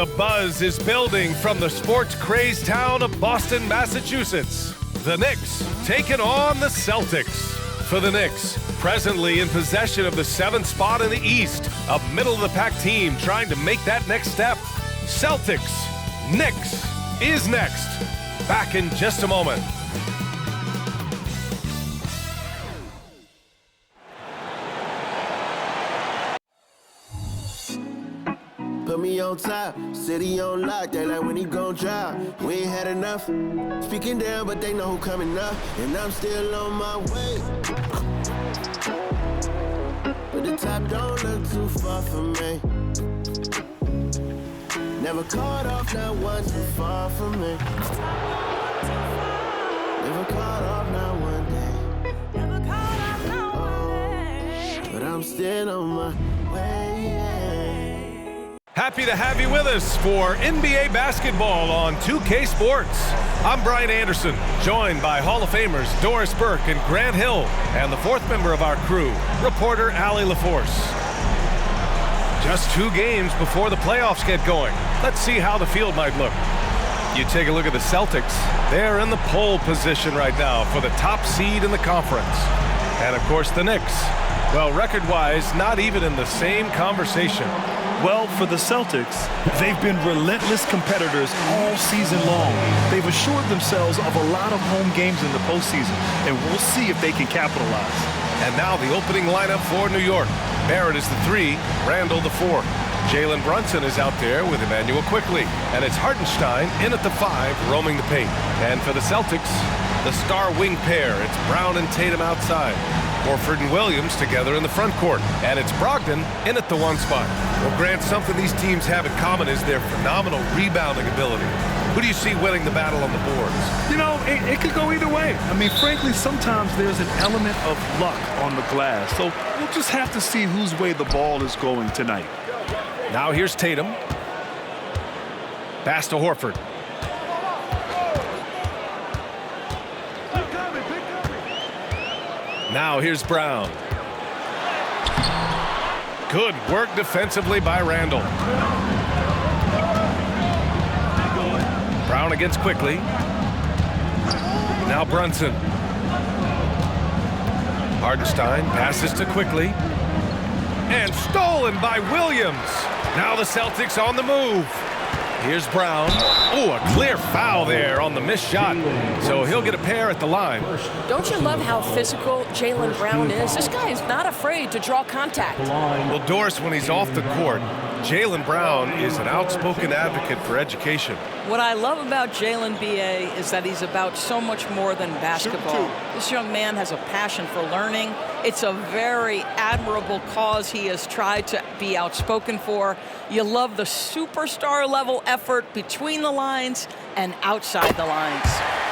The buzz is building from the sports-crazed town of Boston, Massachusetts. The Knicks taking on the Celtics. For the Knicks, presently in possession of the 7th spot in the East, a middle-of-the-pack team trying to make that next step. Celtics, Knicks is next. Back in just a moment. Put me on top, city on lock, they like when he gon' drop. We ain't had enough, speaking down, but they know who coming up, and I'm still on my way. But the top don't look too far from me. Never caught off, not one too far from me. Never caught off, not one day. Never caught off, not one day. But I'm still on my way. Happy to have you with us for NBA basketball on 2K Sports. I'm Brian Anderson, joined by Hall of Famers Doris Burke and Grant Hill, and the 4th member of our crew, reporter Allie LaForce. Just 2 games before the playoffs get going. Let's see how the field might look. You take a look at the Celtics. They're in the pole position right now for the top seed in the conference. And of course the Knicks. Well, record-wise, not even in the same conversation. Well, for the Celtics, they've been relentless competitors all season long. They've assured themselves of a lot of home games in the postseason, and we'll see if they can capitalize. And now the opening lineup for New York. Barrett is the 3, Randall the 4. Jalen Brunson is out there with Emmanuel Quickley, and it's Hartenstein in at the 5, roaming the paint. And for the Celtics, the star wing pair, it's Brown and Tatum outside. Horford and Williams together in the front court. And it's Brogdon in at the 1 spot. Well, Grant, something these teams have in common is their phenomenal rebounding ability. Who do you see winning the battle on the boards? You know, it could go either way. I mean, frankly, sometimes there's an element of luck on the glass. So we'll just have to see whose way the ball is going tonight. Now here's Tatum. Pass to Horford. Now here's Brown. Good work defensively by Randall. Brown against Quickley. Now Brunson. Hartenstein passes to Quickley. And stolen by Williams. Now the Celtics on the move. Here's Brown. Oh, a clear foul there on the missed shot. So he'll get a pair at the line. Don't you love how physical Jaylen Brown is? This guy is not afraid to draw contact. Well, Doris, when he's off the court, Jaylen Brown is an outspoken advocate for education. What I love about Jaylen B.A. is that he's about so much more than basketball. This young man has a passion for learning. It's a very admirable cause he has tried to be outspoken for. You love the superstar level effort between the lines and outside the lines.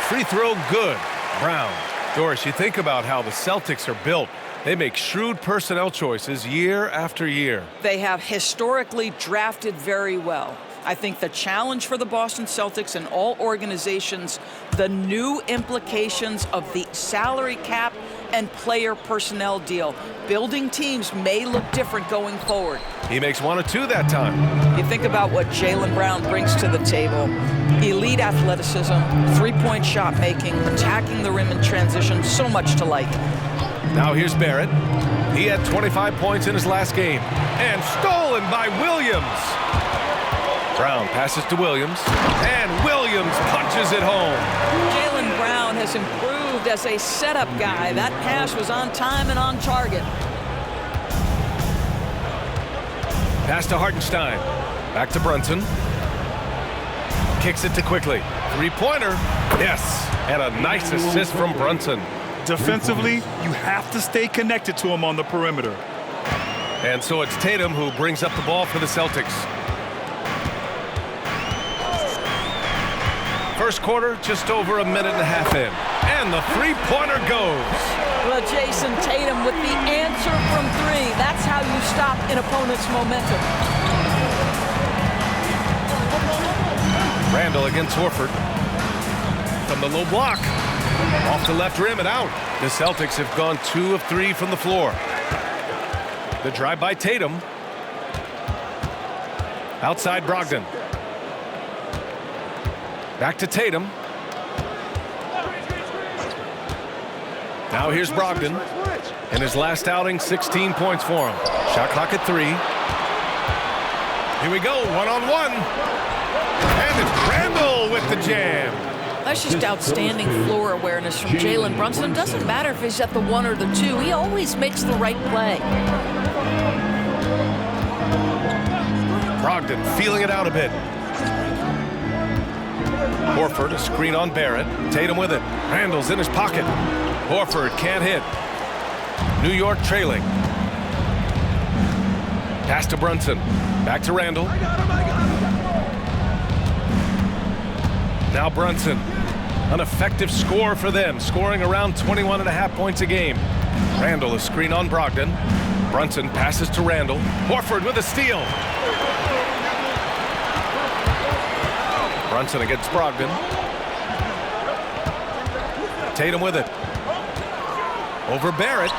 Free throw good. Brown. Doris, you think about how the Celtics are built. They make shrewd personnel choices year after year. They have historically drafted very well. I think the challenge for the Boston Celtics and all organizations, the new implications of the salary cap and player personnel deal. Building teams may look different going forward. He makes 1 or 2 that time. You think about what Jaylen Brown brings to the table. Elite athleticism, 3-point shot making, attacking the rim in transition, so much to like. Now here's Barrett. He had 25 points in his last game. And stolen by Williams. Brown passes to Williams. And Williams punches it home. Jaylen Brown has improved as a setup guy. That pass was on time and on target. Pass to Hartenstein. Back to Brunson. Kicks it to Quickley. 3-pointer. Yes. And a nice assist from Brunson. Defensively, you have to stay connected to him on the perimeter. And so it's Tatum who brings up the ball for the Celtics. First quarter, just over a minute and a half in. And the 3-pointer goes. Well, Jason Tatum with the answer from 3. That's how you stop an opponent's momentum. Randall against Horford. From the low block. Off the left rim and out. The Celtics have gone 2 of 3 from the floor. The drive by Tatum. Outside Brogdon. Back to Tatum. Now here's Brogdon. In his last outing, 16 points for him. Shot clock at 3. Here we go, one-on-one. And it's Randall with the jam. That's just outstanding floor awareness from Jalen Brunson. Doesn't matter if he's at the 1 or the 2. He always makes the right play. Brogdon feeling it out a bit. Horford, a screen on Barrett. Tatum with it. Randall's in his pocket. Horford can't hit. New York trailing. Pass to Brunson. Back to Randall. Now Brunson. An effective score for them, scoring around 21.5 points a game. Randall, a screen on Brogdon. Brunson passes to Randall. Horford with a steal. Brunson against Brogdon. Tatum with it. Over Barrett.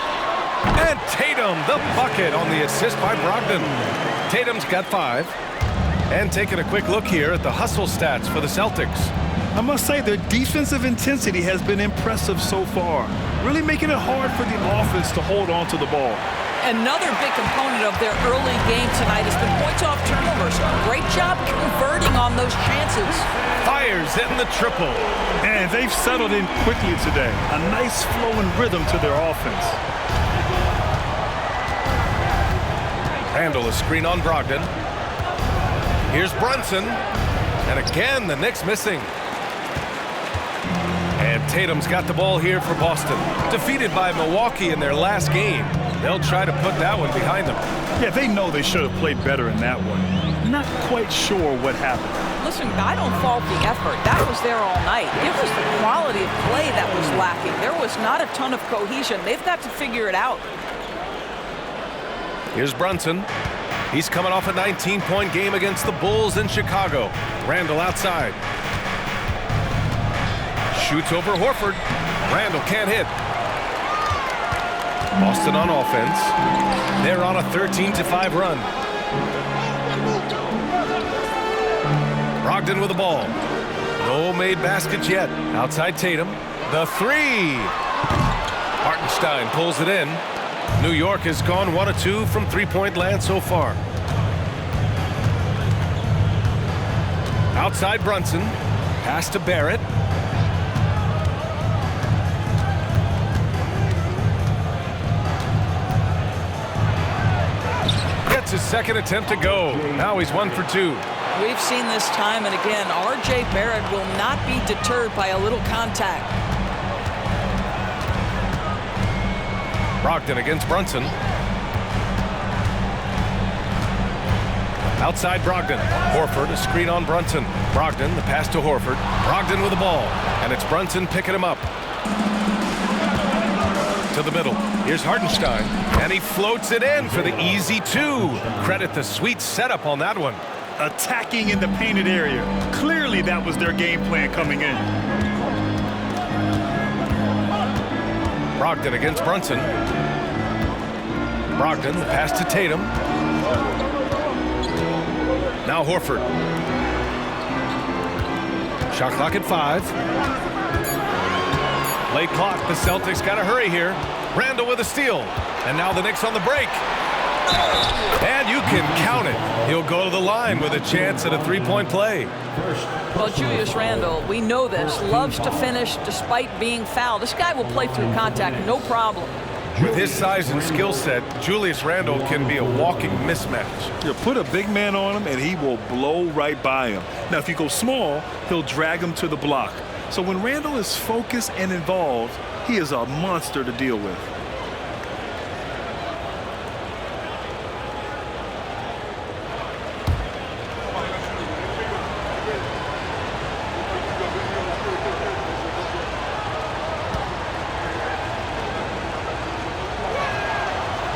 And Tatum, the bucket on the assist by Brogdon. Tatum's got 5. And taking a quick look here at the hustle stats for the Celtics. I must say their defensive intensity has been impressive so far, really making it hard for the offense to hold on to the ball. Another big component of their early game tonight has been points off turnovers. Great job converting on those chances. Fires in the triple. And they've settled in quickly today. A nice flow and rhythm to their offense. Randall, a screen on Brogdon. Here's Brunson. And again, the Knicks missing. And Tatum's got the ball here for Boston. Defeated by Milwaukee in their last game. They'll try to put that one behind them. Yeah, they know they should have played better in that one. Not quite sure what happened. Listen, I don't fault the effort. That was there all night. It was the quality of play that was lacking. There was not a ton of cohesion. They've got to figure it out. Here's Brunson. He's coming off a 19-point game against the Bulls in Chicago. Randall outside. Shoots over Horford. Randall can't hit. Boston on offense. They're on a 13-5 run. Brogdon with the ball. No made baskets yet. Outside Tatum. The 3. Hartenstein pulls it in. New York has gone 1 of 2 from three-point land so far. Outside Brunson. Pass to Barrett. Gets his second attempt to go. Now he's 1 for 2. We've seen this time and again. R.J. Barrett will not be deterred by a little contact. Brogdon against Brunson. Outside Brogdon. Horford, a screen on Brunson. Brogdon, the pass to Horford. Brogdon with the ball. And it's Brunson picking him up. To the middle. Here's Hartenstein. And he floats it in for the easy 2. Credit the sweet setup on that one. Attacking in the painted area. Clearly that was their game plan coming in. Brogdon against Brunson. Brogdon, the pass to Tatum. Now Horford. Shot clock at 5. Late clock. The Celtics got to hurry here. Randall with a steal. And now the Knicks on the break. And you can count it. He'll go to the line with a chance at a three-point play. Well, Julius Randle, we know this, loves to finish despite being fouled. This guy will play through contact, no problem. With his size and skill set, Julius Randle can be a walking mismatch. You put a big man on him and he will blow right by him. Now, if you go small, he'll drag him to the block. So when Randle is focused and involved, he is a monster to deal with.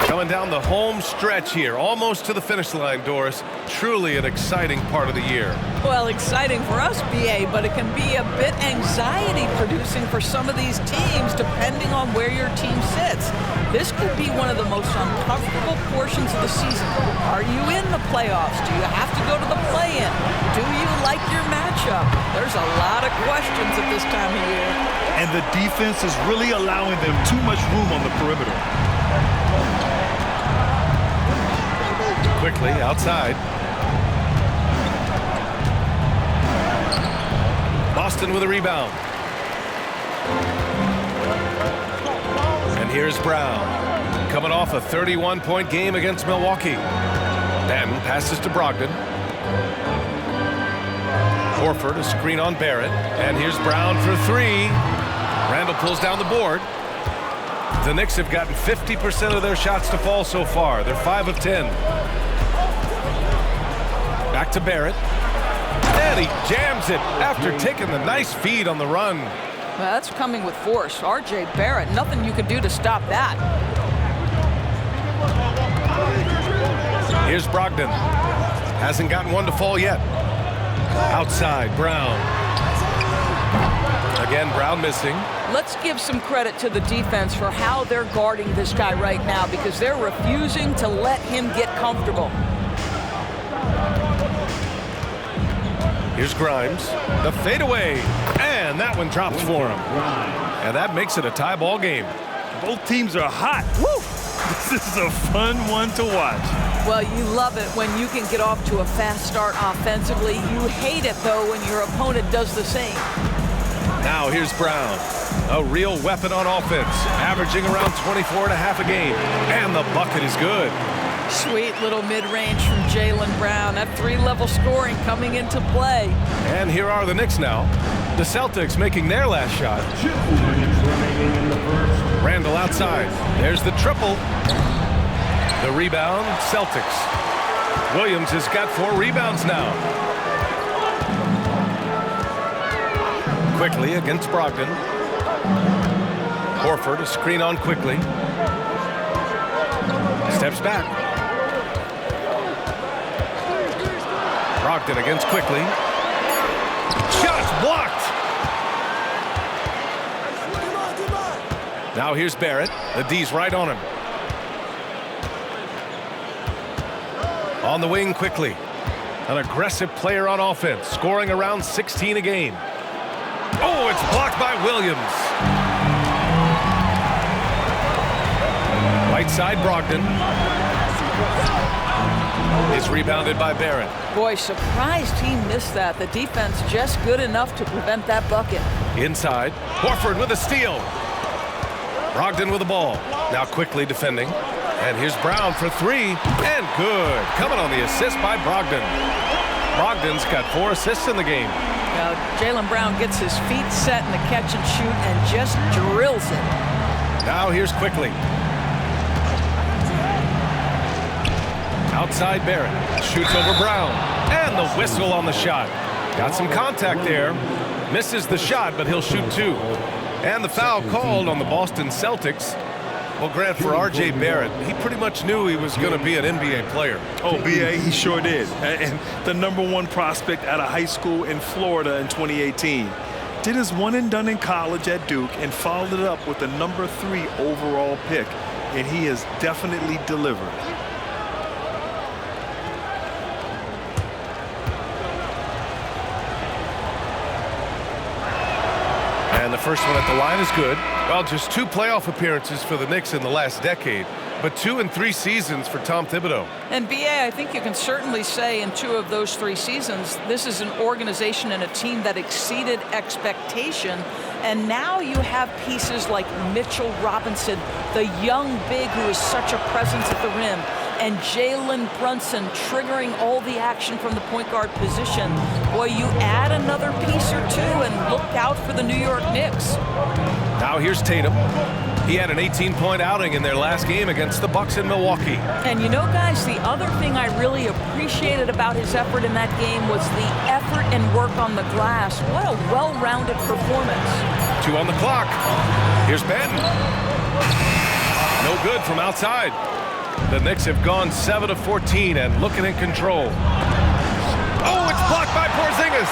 Coming down the home stretch here, almost to the finish line, Doris. Truly an exciting part of the year. Well, exciting for us, BA, but it can be a bit anxiety-producing for some of these teams, depending on where your team sits. This could be one of the most uncomfortable portions of the season. Are you in the playoffs? Do you have to go to the play-in? Do you like your matchup? There's a lot of questions at this time of year. And the defense is really allowing them too much room on the perimeter. Quickly outside. Boston with a rebound. And here's Brown, coming off a 31-point game against Milwaukee. Then passes to Brogdon. Horford, a screen on Barrett. And here's Brown for three. Randall pulls down the board. The Knicks have gotten 50% of their shots to fall so far. They're 5 of 10. Back to Barrett. And he jams it after taking the nice feed on the run. Well, that's coming with force. R.J. Barrett, nothing you can do to stop that. Here's Brogdon. Hasn't gotten one to fall yet. Outside, Brown. Again, Brown missing. Let's give some credit to the defense for how they're guarding this guy right now, because they're refusing to let him get comfortable. Here's Grimes. The fadeaway. And that one drops for him. And that makes it a tie ball game. Both teams are hot. Woo! This is a fun one to watch. Well, you love it when you can get off to a fast start offensively. You hate it, though, when your opponent does the same. Now here's Brown. A real weapon on offense. Averaging around 24.5 a game. And the bucket is good. Sweet little mid-range from Jaylen Brown. That three-level scoring coming into play. And here are the Knicks now. The Celtics making their last shot. Randall outside. There's the triple. The rebound, Celtics. Williams has got 4 rebounds now. Quickly against Brogdon. Horford, a screen on quickly. Steps back. Brogdon against quickly. Shots blocked. Now here's Barrett. The D's right on him. On the wing quickly. An aggressive player on offense, scoring around 16 a game. Oh, it's blocked by Williams. Right side, Brogdon. Is rebounded by Barrett. Boy, surprised he missed that. The defense just good enough to prevent that bucket. Inside, Horford with a steal. Brogdon with the ball. Now quickly defending. And here's Brown for three. And good. Coming on the assist by Brogdon. Brogdon's got 4 assists in the game. Now, Jaylen Brown gets his feet set in the catch and shoot and just drills it. Now here's quickly. Outside Barrett. Shoots over Brown. And the whistle on the shot. Got some contact there. Misses the shot, but he'll shoot 2. And the foul called on the Boston Celtics. Well, Grant, for R.J. Barrett, he pretty much knew he was going to be an NBA player. Oh, B.A., he sure did. And the #1 prospect out of high school in Florida in 2018. Did his one and done in college at Duke and followed it up with the #3 overall pick. And he has definitely delivered. And the first one at the line is good. Well, just 2 playoff appearances for the Knicks in the last decade, but 2 in 3 seasons for Tom Thibodeau. And B.A., I think you can certainly say in 2 of those 3 seasons, this is an organization and a team that exceeded expectation. And now you have pieces like Mitchell Robinson, the young big who is such a presence at the rim, and Jalen Brunson triggering all the action from the point guard position. Boy, you add another piece or 2 and look out for the New York Knicks. Now here's Tatum. He had an 18-point outing in their last game against the Bucks in Milwaukee. And you know, guys, the other thing I really appreciated about his effort in that game was the effort and work on the glass. What a well-rounded performance. 2 on the clock. Here's Benton. No good from outside. The Knicks have gone 7 of 14 and looking in control. Oh, it's blocked by Porzingis.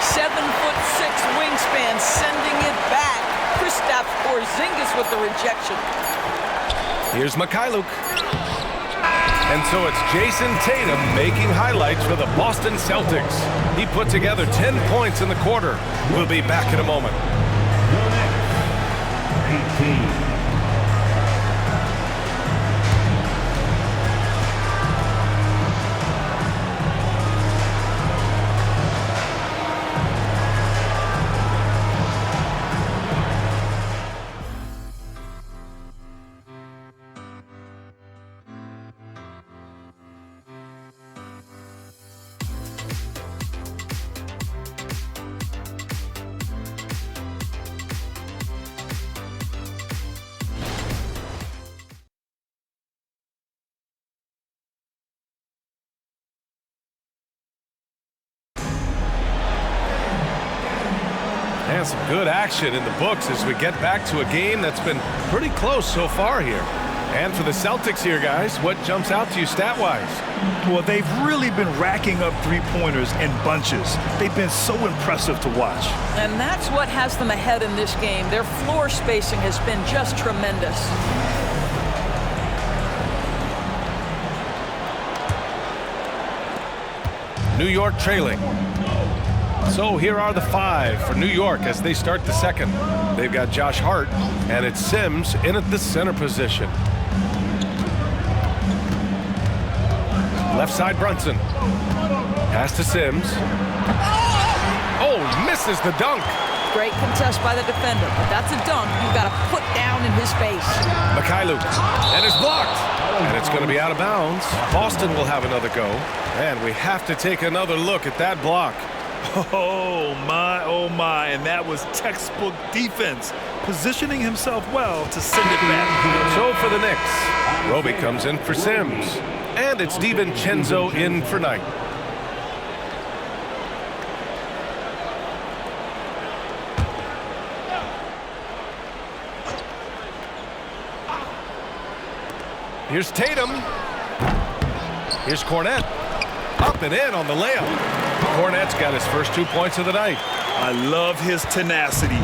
7'6" wingspan, sending it back. Kristaps Porzingis with the rejection. Here's Mikhailuk. And so it's Jason Tatum making highlights for the Boston Celtics. He put together 10 points in the quarter. We'll be back in a moment. 18. And some good action in the books as we get back to a game that's been pretty close so far here. And for the Celtics here, guys, what jumps out to you stat-wise? Well, they've really been racking up three-pointers in bunches. They've been so impressive to watch. And that's what has them ahead in this game. Their floor spacing has been just tremendous. New York trailing. So here are the 5 for New York as they start the second. They've got Josh Hart, and it's Sims in at the center position. Left side Brunson. Pass to Sims. Oh, misses the dunk. Great contest by the defender, but that's a dunk you've got to put down in his face. Mikhailuk, and it's blocked. And it's going to be out of bounds. Boston will have another go. And we have to take another look at that block. Oh my, and that was textbook defense, positioning himself well to send it back. So for the Knicks, Roby comes in for Sims, and it's DiVincenzo in for Knight. Here's Tatum. Here's Cornette. Up and in on the layup. Cornette's got his first 2 points of the night. I love his tenacity.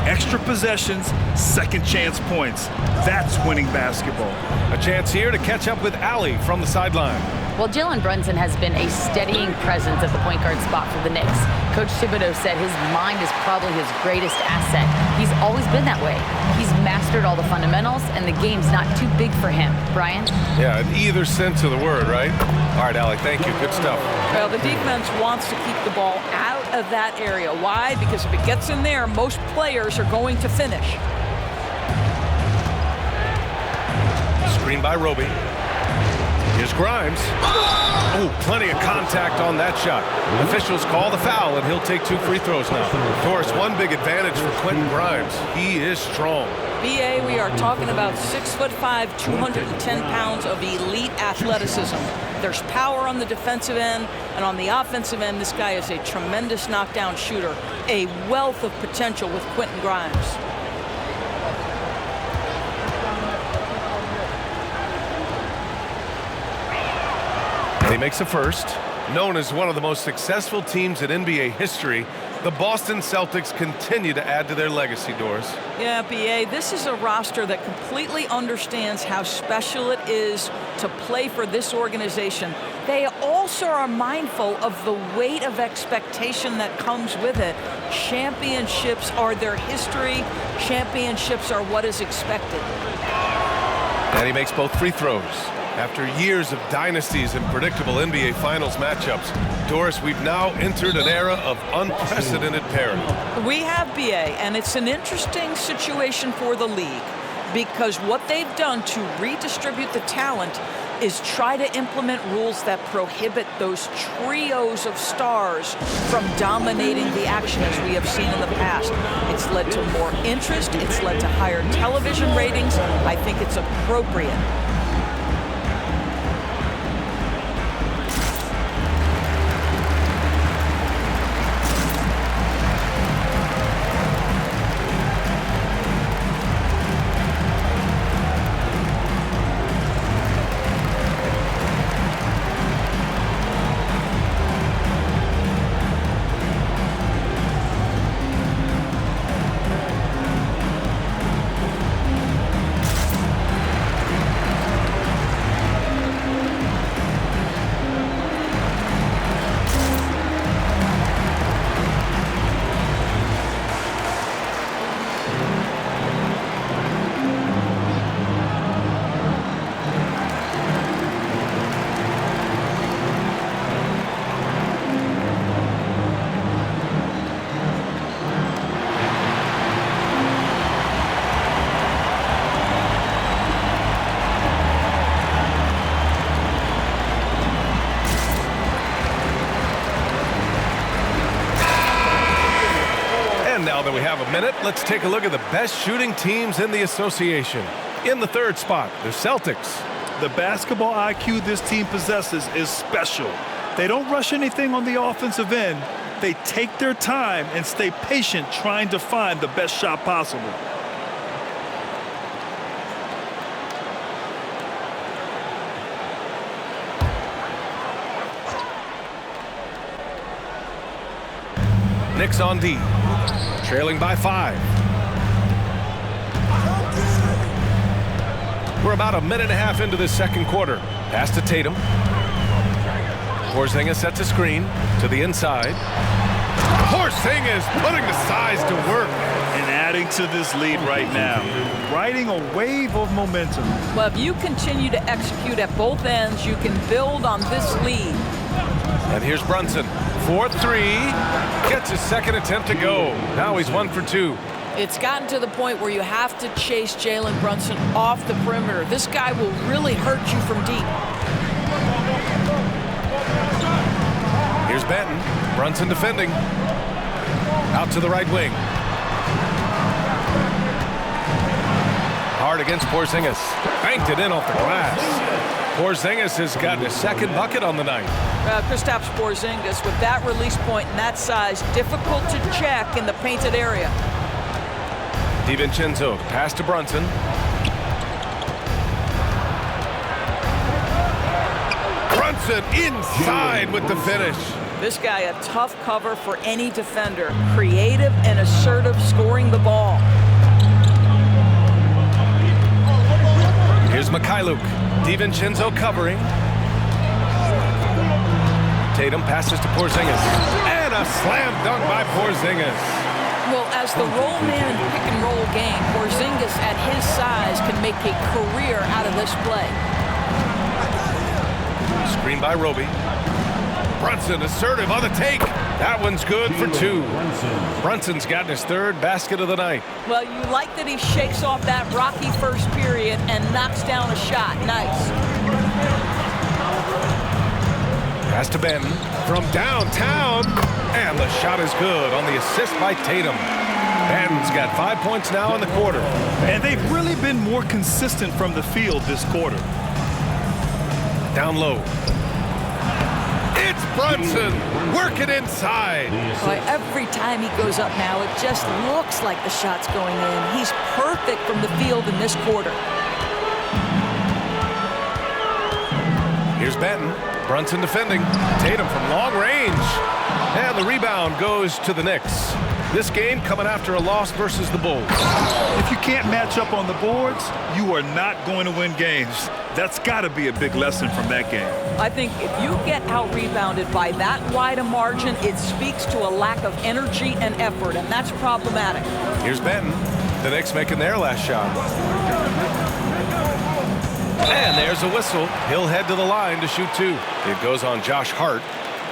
Extra possessions, second chance points. That's winning basketball. A chance here to catch up with Allie from the sideline. Well, Jalen Brunson has been a steadying presence at the point guard spot for the Knicks. Coach Thibodeau said his mind is probably his greatest asset. He's always been that way. He's mastered all the fundamentals, and the game's not too big for him. Brian? Yeah, in either sense of the word, right? All right, Allie, thank you. Good stuff. Well, the defense wants to keep the ball out of that area. Why? Because if it gets in there, most players are going to finish. Screen by Roby. Here's Grimes. Oh, plenty of contact on that shot. Officials call the foul, and he'll take 2 free throws now. Of course, one big advantage for Quentin Grimes. He is strong. BA, we are talking about 6'5", 210 pounds of elite athleticism. There's power on the defensive end, and on the offensive end, this guy is a tremendous knockdown shooter, a wealth of potential with Quentin Grimes. He makes a first. Known as one of the most successful teams in NBA history, the Boston Celtics continue to add to their legacy, Doris. Yeah, BA, this is a roster that completely understands how special it is to play for this organization. They also are mindful of the weight of expectation that comes with it. Championships are their history. Championships are what is expected. And he makes both free throws. After years of dynasties and predictable NBA Finals matchups, Doris, we've now entered an era of unprecedented parity. We have, BA, and it's an interesting situation for the league because what they've done to redistribute the talent is try to implement rules that prohibit those trios of stars from dominating the action as we have seen in the past. It's led to more interest. It's led to higher television ratings. I think it's appropriate. have a minute, let's take a look at the best shooting teams in the association. In the third spot, the Celtics. The basketball IQ this team possesses is special. They don't rush anything on the offensive end. They take their time and stay patient trying to find the best shot possible. Knicks on D, trailing by 5. We're about a minute and a half into this second quarter. Pass to Tatum. Porzingis sets a screen to the inside. Porzingis putting the size to work. And adding to this lead right now. Riding a wave of momentum. Well, if you continue to execute at both ends, you can build on this lead. And here's Brunson. 4-3. Gets his second attempt to go. Now he's 1 for 2. It's gotten to the point where you have to chase Jalen Brunson off the perimeter. This guy will really hurt you from deep. Here's Benton. Brunson defending. Out to the right wing. Hard against Porzingis. Banked it in off the glass. Porzingis has gotten his second bucket on the night. Kristaps Porzingis, with that release point and that size, difficult to check in the painted area. DiVincenzo, pass to Brunson. Brunson inside with the finish. This guy, a tough cover for any defender. Creative and assertive scoring the ball. Here's Mikhailuk. DiVincenzo covering. Tatum passes to Porzingis. And a slam dunk by Porzingis. Well, as the roll man in pick and roll game, Porzingis at his size can make a career out of this play. Screen by Roby. Brunson assertive on the take. That one's good for 2. Brunson's gotten his third basket of the night. Well, you like that he shakes off that rocky first period and knocks down a shot. Nice. Pass to Benton from downtown. And the shot is good on the assist by Tatum. Benton's got 5 points now in the quarter. And they've really been more consistent from the field this quarter. Down low. It's Brunson working inside. Boy, every time he goes up now, it just looks like the shot's going in. He's perfect from the field in this quarter. Here's Benton. Brunson defending. Tatum from long range. And the rebound goes to the Knicks. This game coming after a loss versus the Bulls. If you can't match up on the boards, you are not going to win games. That's got to be a big lesson from that game. I think if you get out-rebounded by that wide a margin, it speaks to a lack of energy and effort, and that's problematic. Here's Benton. The Knicks making their last shot. And there's a whistle. He'll head to the line to shoot 2. It goes on Josh Hart.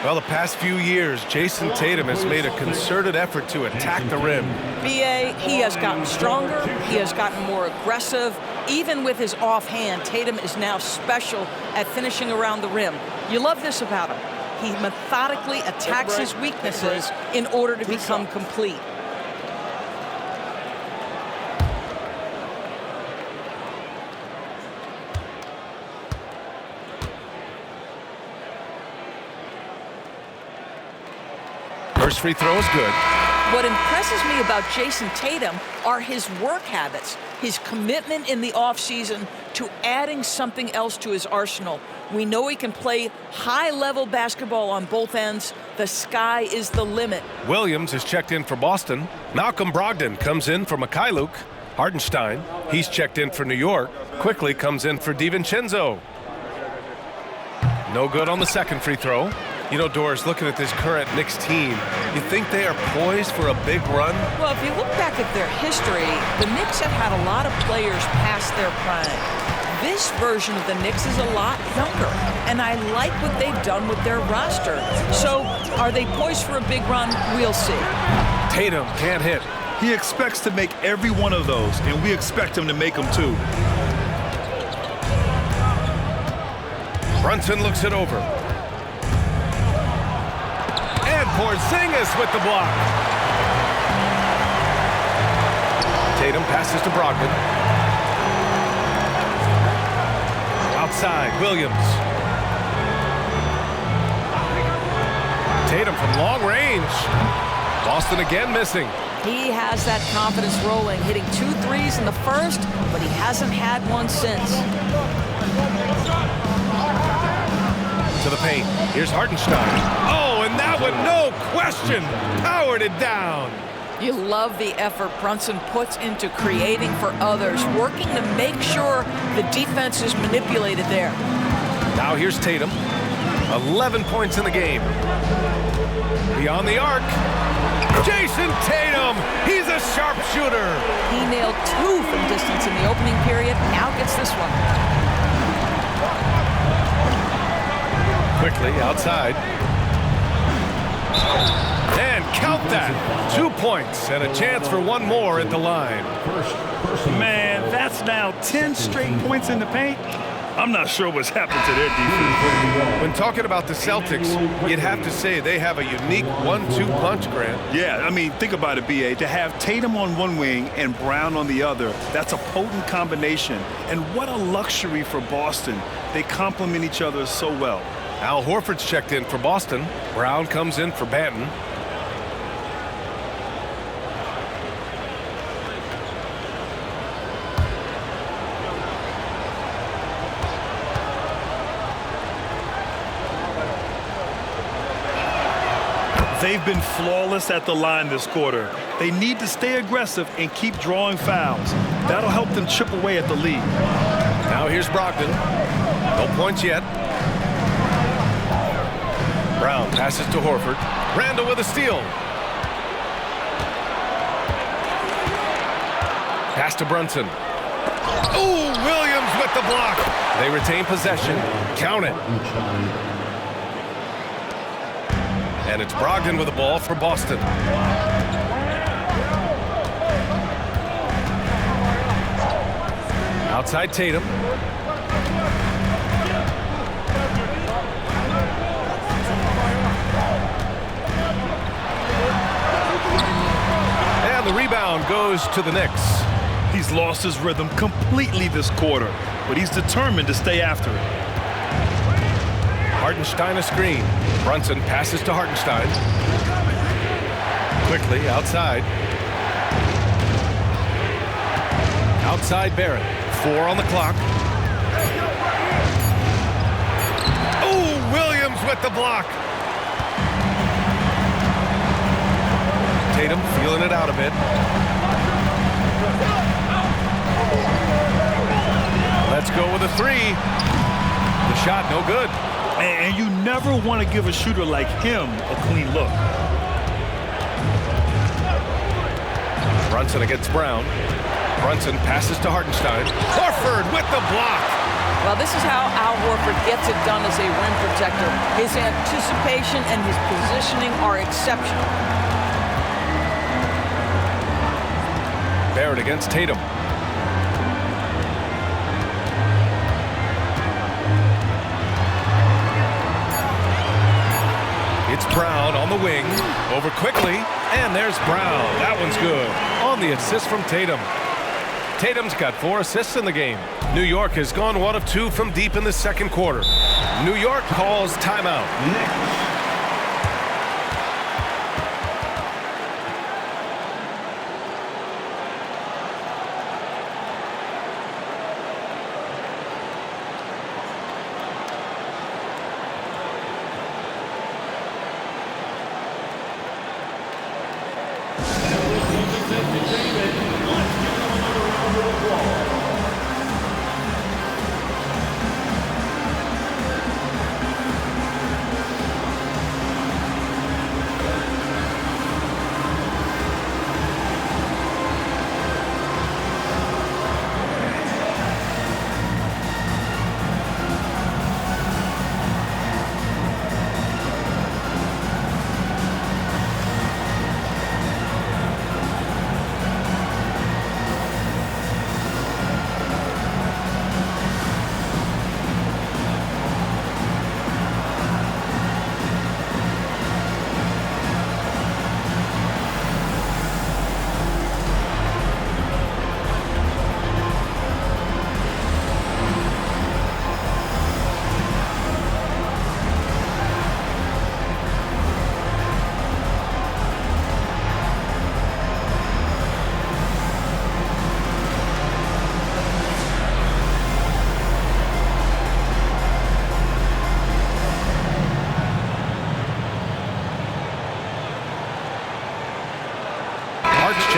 Well, the past few years, Jason Tatum has made a concerted effort to attack the rim. B.A., he has gotten stronger. He has gotten more aggressive. Even with his offhand, Tatum is now special at finishing around the rim. You love this about him. He methodically attacks his weaknesses in order to become complete. First free throw is good. What impresses me about Jason Tatum are his work habits, his commitment in the offseason to adding something else to his arsenal. We know he can play high-level basketball on both ends. The sky is the limit. Williams is checked in for Boston. Malcolm Brogdon comes in for Mikhailuk. Hardenstein, he's checked in for New York. Quickly comes in for DiVincenzo. No good on the second free throw. You know, Doris, looking at this current Knicks team, you think they are poised for a big run? Well, if you look back at their history, the Knicks have had a lot of players past their prime. This version of the Knicks is a lot younger, and I like what they've done with their roster. So, are they poised for a big run? We'll see. Tatum can't hit. He expects to make every one of those, and we expect him to make them too. Brunson looks it over. And Porzingis with the block. Tatum passes to Brogdon. Outside, Williams. Tatum from long range. Boston again missing. He has that confidence rolling, hitting 2 threes in the first, but he hasn't had one since. To the paint. Here's Hartenstein. Oh, and that one, no question, powered it down. You love the effort Brunson puts into creating for others, working to make sure the defense is manipulated there. Now here's Tatum. 11 points in the game. Beyond the arc. Jason Tatum. He's a sharpshooter. He nailed 2 from distance in the opening period. Now gets this one. Quickly outside. And count that. 2 points and a chance for one more at the line. Man, that's now 10 straight points in the paint. I'm not sure what's happened to their defense. When talking about the Celtics, you'd have to say they have a unique 1-2 punch, Grant. Yeah, I mean, think about it, B.A. To have Tatum on one wing and Brown on the other, that's a potent combination. And what a luxury for Boston. They complement each other so well. Al Horford's checked in for Boston. Brown comes in for Banton. They've been flawless at the line this quarter. They need to stay aggressive and keep drawing fouls. That'll help them chip away at the lead. Now here's Brogdon. No points yet. Brown passes to Horford. Randall with a steal. Pass to Brunson. Ooh, Williams with the block. They retain possession. Count it. And it's Brogdon with the ball for Boston. Outside Tatum. And the rebound goes to the Knicks. He's lost his rhythm completely this quarter, but he's determined to stay after it. Hartenstein a screen. Brunson passes to Hartenstein. Quickly outside. Outside Barrett. 4 on the clock. Oh, Williams with the block. Tatum feeling it out a bit. Let's go with a 3. The shot no good. And you never want to give a shooter like him a clean look. Brunson against Brown. Brunson passes to Hartenstein. Horford with the block. Well, this is how Al Horford gets it done as a rim protector. His anticipation and his positioning are exceptional. Barrett against Tatum. It's Brown on the wing. Over quickly. And there's Brown. That one's good. On the assist from Tatum. Tatum's got 4 assists in the game. New York has gone 1 of 2 from deep in the second quarter. New York calls timeout.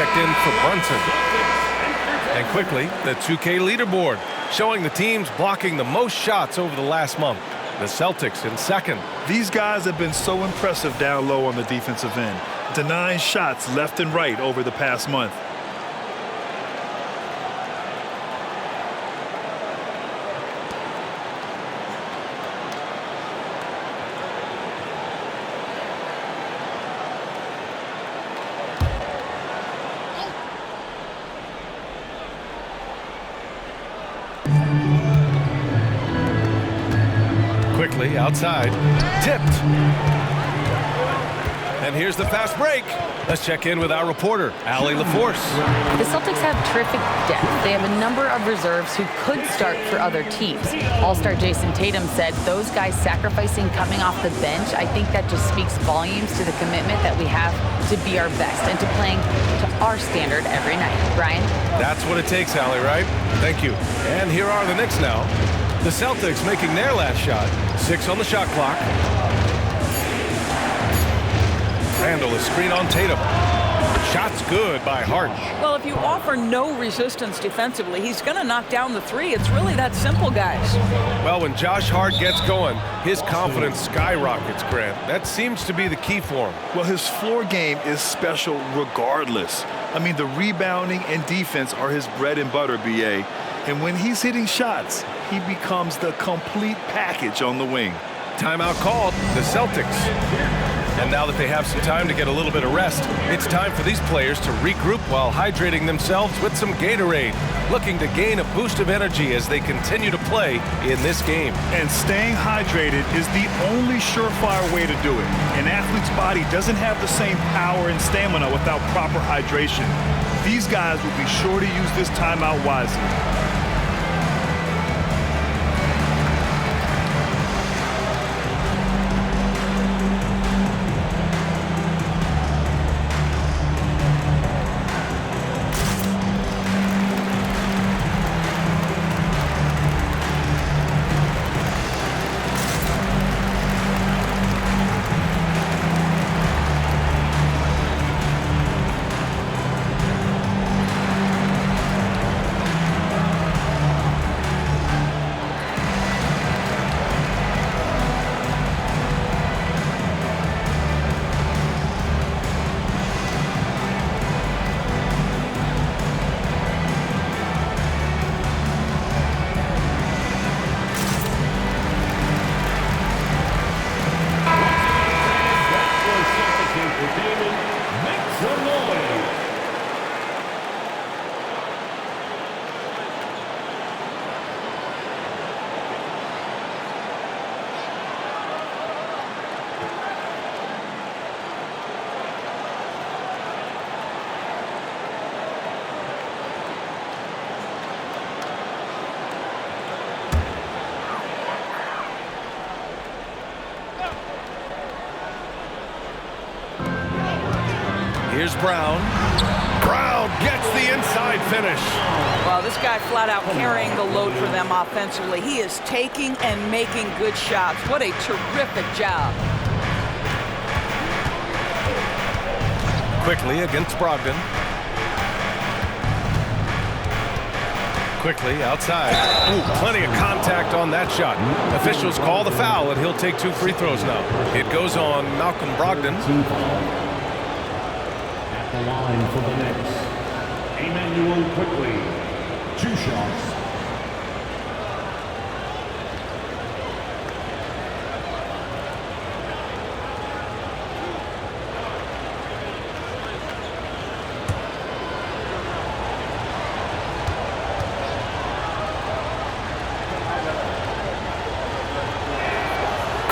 checked in for Brunson. And quickly, the 2K leaderboard, showing the teams blocking the most shots over the last month. The Celtics in second. These guys have been so impressive down low on the defensive end, denying shots left and right over the past month. Quickly outside, tipped. And here's the fast break. Let's check in with our reporter, Allie LaForce. The Celtics have terrific depth. They have a number of reserves who could start for other teams. All-star Jason Tatum said those guys sacrificing coming off the bench, I think that just speaks volumes to the commitment that we have to be our best and to playing to our standard every night. Brian? That's what it takes, Allie, right? Thank you. And here are the Knicks now. The Celtics making their last shot. 6 on the shot clock. Randall is screen on Tatum. Shot's good by Hart. Well, if you offer no resistance defensively, he's going to knock down the three. It's really that simple, guys. Well, when Josh Hart gets going, his confidence skyrockets, Grant. That seems to be the key for him. Well, his floor game is special regardless. I mean, the rebounding and defense are his bread and butter, BA. And when he's hitting shots, he becomes the complete package on the wing. Timeout called, the Celtics. And now that they have some time to get a little bit of rest, it's time for these players to regroup while hydrating themselves with some Gatorade, looking to gain a boost of energy as they continue to play in this game. And staying hydrated is the only surefire way to do it. An athlete's body doesn't have the same power and stamina without proper hydration. These guys will be sure to use this timeout wisely. Here's Brown. Brown gets the inside finish. Well, this guy flat out carrying the load for them offensively. He is taking and making good shots. What a terrific job. Quickly against Brogdon. Quickly outside. Ooh, plenty of contact on that shot. Officials call the foul, and he'll take 2 free throws now. It goes on Malcolm Brogdon. At the line for the Knicks, Emmanuel Quickly, 2 shots.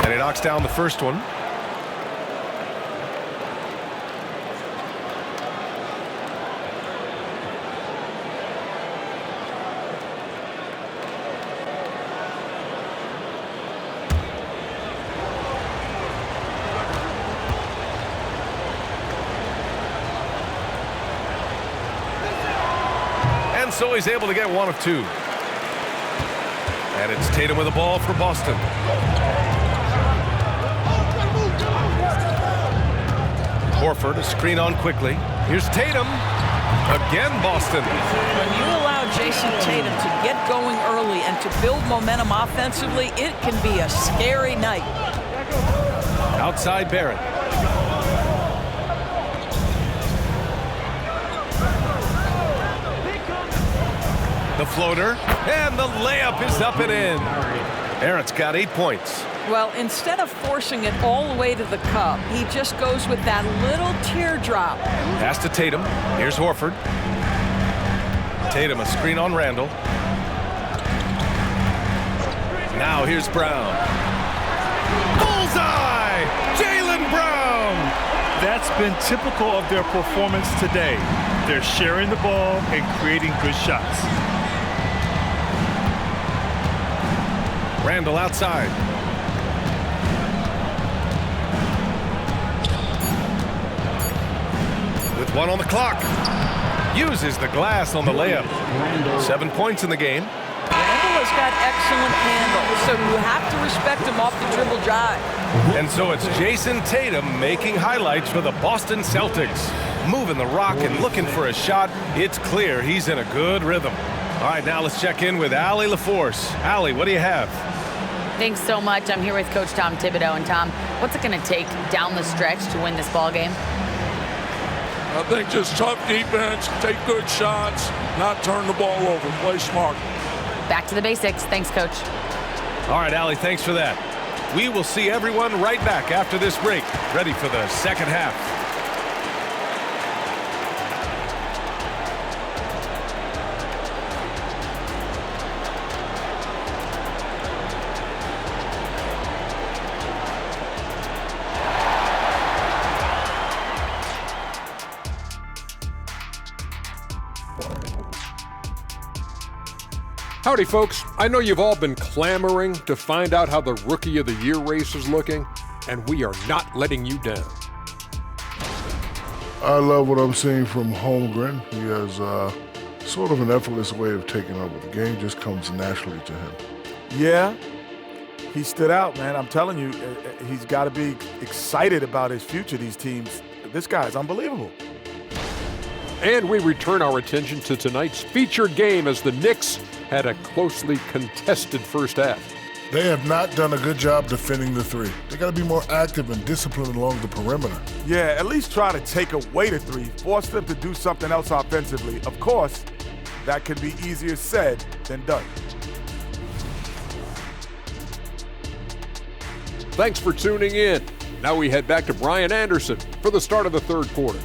And he knocks down the first one. And so he's able to get 1 of 2. And it's Tatum with the ball for Boston. Horford, a screen on quickly. Here's Tatum. Again, Boston. When you allow Jason Tatum to get going early and to build momentum offensively, it can be a scary night. Outside Barrett. The floater, and the layup is up and in. Barrett's got 8 points. Well, instead of forcing it all the way to the cup, he just goes with that little teardrop. Pass to Tatum. Here's Horford. Tatum, a screen on Randall. Now here's Brown. Bullseye! Jaylen Brown! That's been typical of their performance today. They're sharing the ball and creating good shots. Randall outside. With 1 on the clock. Uses the glass on the layup. 7 points in the game. Randall has got excellent handle, so you have to respect him off the dribble drive. And so it's Jason Tatum making highlights for the Boston Celtics. Moving the rock and looking for a shot. It's clear he's in a good rhythm. All right, now let's check in with Allie LaForce. Allie, what do you have? Thanks so much. I'm here with Coach Tom Thibodeau. And Tom, what's it going to take down the stretch to win this ball game? I think just tough defense, take good shots, not turn the ball over, play smart. Back to the basics. Thanks, Coach. All right, Allie, thanks for that. We will see everyone right back after this break, ready for the second half. Howdy, folks. I know you've all been clamoring to find out how the Rookie of the Year race is looking, and we are not letting you down. I love what I'm seeing from Holmgren. He has sort of an effortless way of taking over. The game just comes naturally to him. Yeah, he stood out, man. I'm telling you, he's got to be excited about his future, these teams. This guy's unbelievable. And we return our attention to tonight's featured game as the Knicks had a closely contested first half. They have not done a good job defending the three. They got to be more active and disciplined along the perimeter. Yeah, at least try to take away the three, force them to do something else offensively. Of course, that could be easier said than done. Thanks for tuning in. Now we head back to Brian Anderson for the start of the third quarter.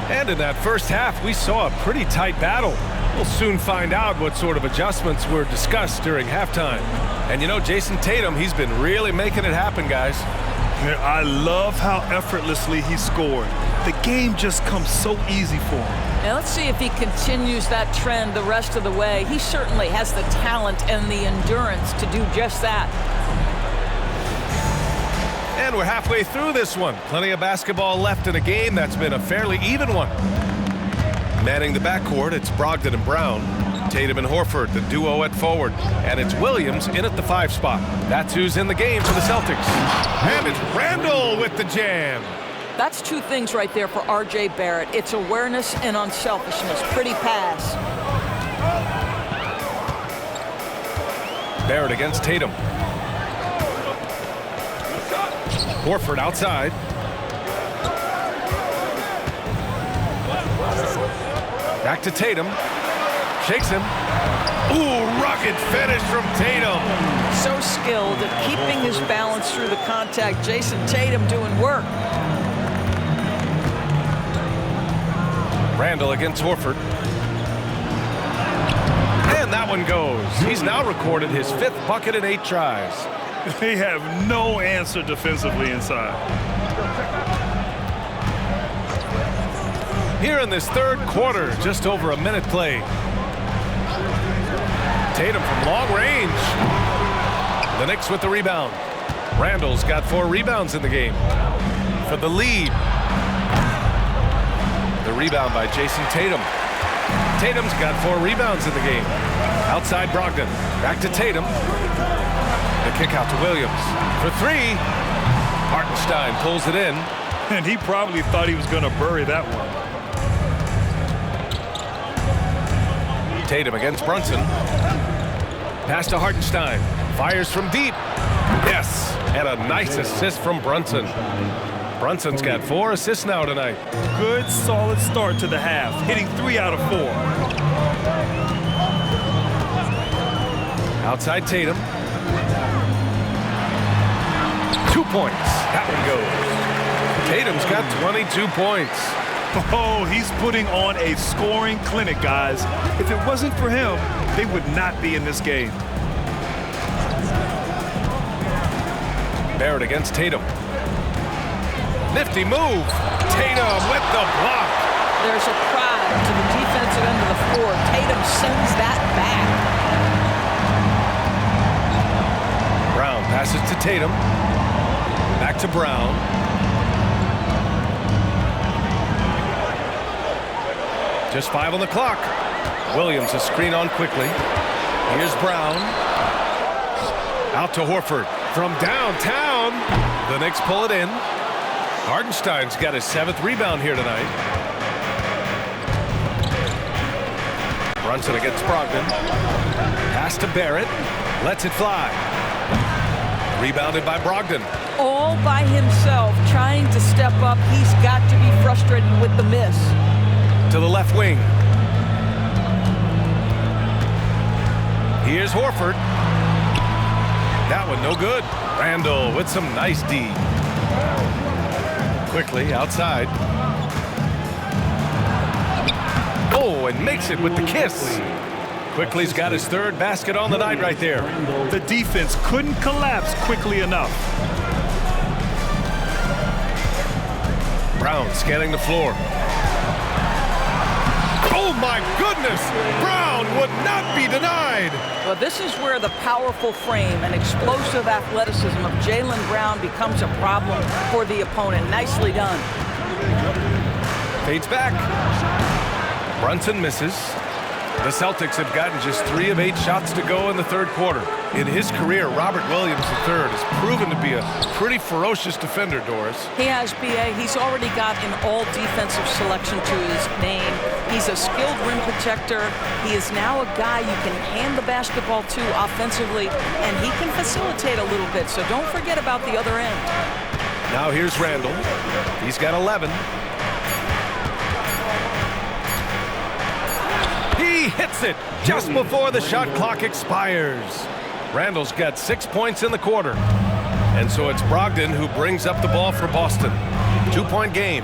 And in that first half, we saw a pretty tight battle. We'll soon find out what sort of adjustments were discussed during halftime. And you know, Jason Tatum, he's been really making it happen, guys. Yeah, I love how effortlessly he scored. The game just comes so easy for him. Now let's see if he continues that trend the rest of the way. He certainly has the talent and the endurance to do just that. And we're halfway through this one. Plenty of basketball left in a game that's been a fairly even one. Manning the backcourt, it's Brogdon and Brown. Tatum and Horford, the duo at forward. And it's Williams in at the 5 spot. That's who's in the game for the Celtics. And it's Randall with the jam. That's 2 things right there for R.J. Barrett. It's awareness and unselfishness. Pretty pass. Barrett against Tatum. Horford outside. Back to Tatum. Shakes him. Ooh, rocket finish from Tatum. So skilled at keeping his balance through the contact. Jason Tatum doing work. Randall against Horford. And that one goes. He's now recorded his 5th bucket in 8 tries. They have no answer defensively inside. Here in this third quarter, just over a minute played. Tatum from long range. The Knicks with the rebound. Randall's got 4 rebounds in the game for the lead. The rebound by Jason Tatum. Tatum's got 4 rebounds in the game. Outside Brogdon. Back to Tatum. The kick out to Williams. For 3. Hartenstein pulls it in. And he probably thought he was going to bury that one. Tatum against Brunson. Pass to Hartenstein. Fires from deep. Yes. And a nice assist from Brunson. Brunson's got 4 assists now tonight. Good, solid start to the half, hitting 3 out of 4. Outside Tatum. 2 points. That one goes. Tatum's got 22 points. Oh, he's putting on a scoring clinic, guys. If it wasn't for him, they would not be in this game. Barrett against Tatum. Nifty move. Tatum with the block. There's a crowd to the defensive end of the floor. Tatum sends that back. Brown passes to Tatum. Back to Brown. Just 5 on the clock. Williams a screen on quickly. Here's Brown. Out to Horford. From downtown. The Knicks pull it in. Hartenstein's got his 7th rebound here tonight. Brunson against Brogdon. Pass to Barrett. Lets it fly. Rebounded by Brogdon. All by himself, trying to step up. He's got to be frustrated with the miss. To the left wing. Here's Horford. That one no good. Randall with some nice D. Quickly outside. Oh, and makes it with the kiss. Quickly's got his 3rd basket on the night right there. The defense couldn't collapse quickly enough. Brown scanning the floor. Oh my goodness! Brown would not be denied! Well, this is where the powerful frame and explosive athleticism of Jaylen Brown becomes a problem for the opponent. Nicely done. Fades back. Brunson misses. The Celtics have gotten just 3 of 8 shots to go in the 3rd quarter. In his career, Robert Williams III has proven to be a pretty ferocious defender, Doris. He has, B.A. He's already got an all-defensive selection to his name. He's a skilled rim protector. He is now a guy you can hand the basketball to offensively, and he can facilitate a little bit, so don't forget about the other end. Now here's Randall. He's got 11. He hits it just before the shot clock expires. Randall's got 6 points in the quarter. And so it's Brogdon who brings up the ball for Boston. 2-point game.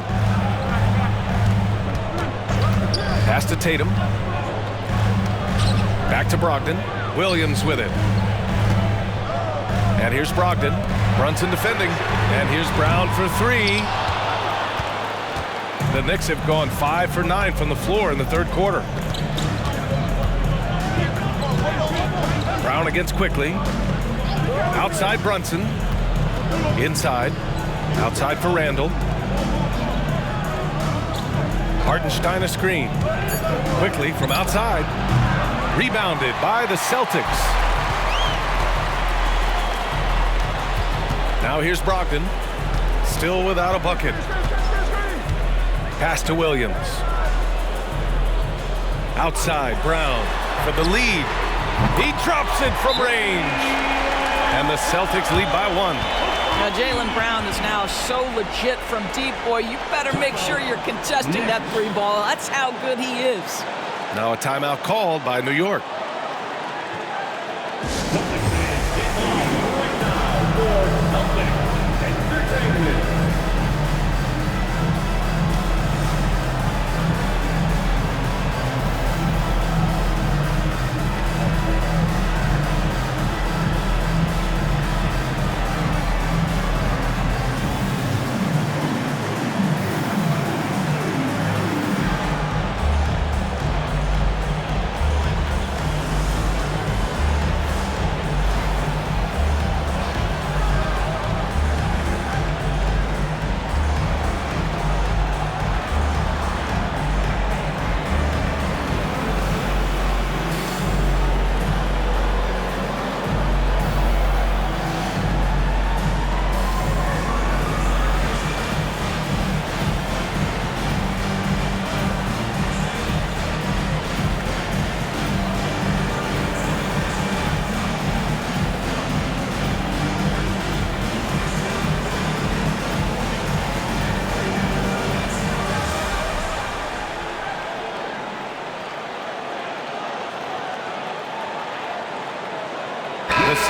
Pass to Tatum. Back to Brogdon. Williams with it. And here's Brogdon. Brunson defending. And here's Brown for 3. The Knicks have gone 5 for 9 from the floor in the 3rd quarter. Brown against Quickly. Outside Brunson. Inside. Outside for Randall. Hartenstein a screen. Quickly from outside. Rebounded by the Celtics. Now here's Brogdon. Still without a bucket. Pass to Williams. Outside Brown for the lead. He drops it from range. And the Celtics lead by 1. Now, Jaylen Brown is now so legit from deep, boy. You better make sure you're contesting that 3 ball. That's how good he is. Now a timeout called by New York.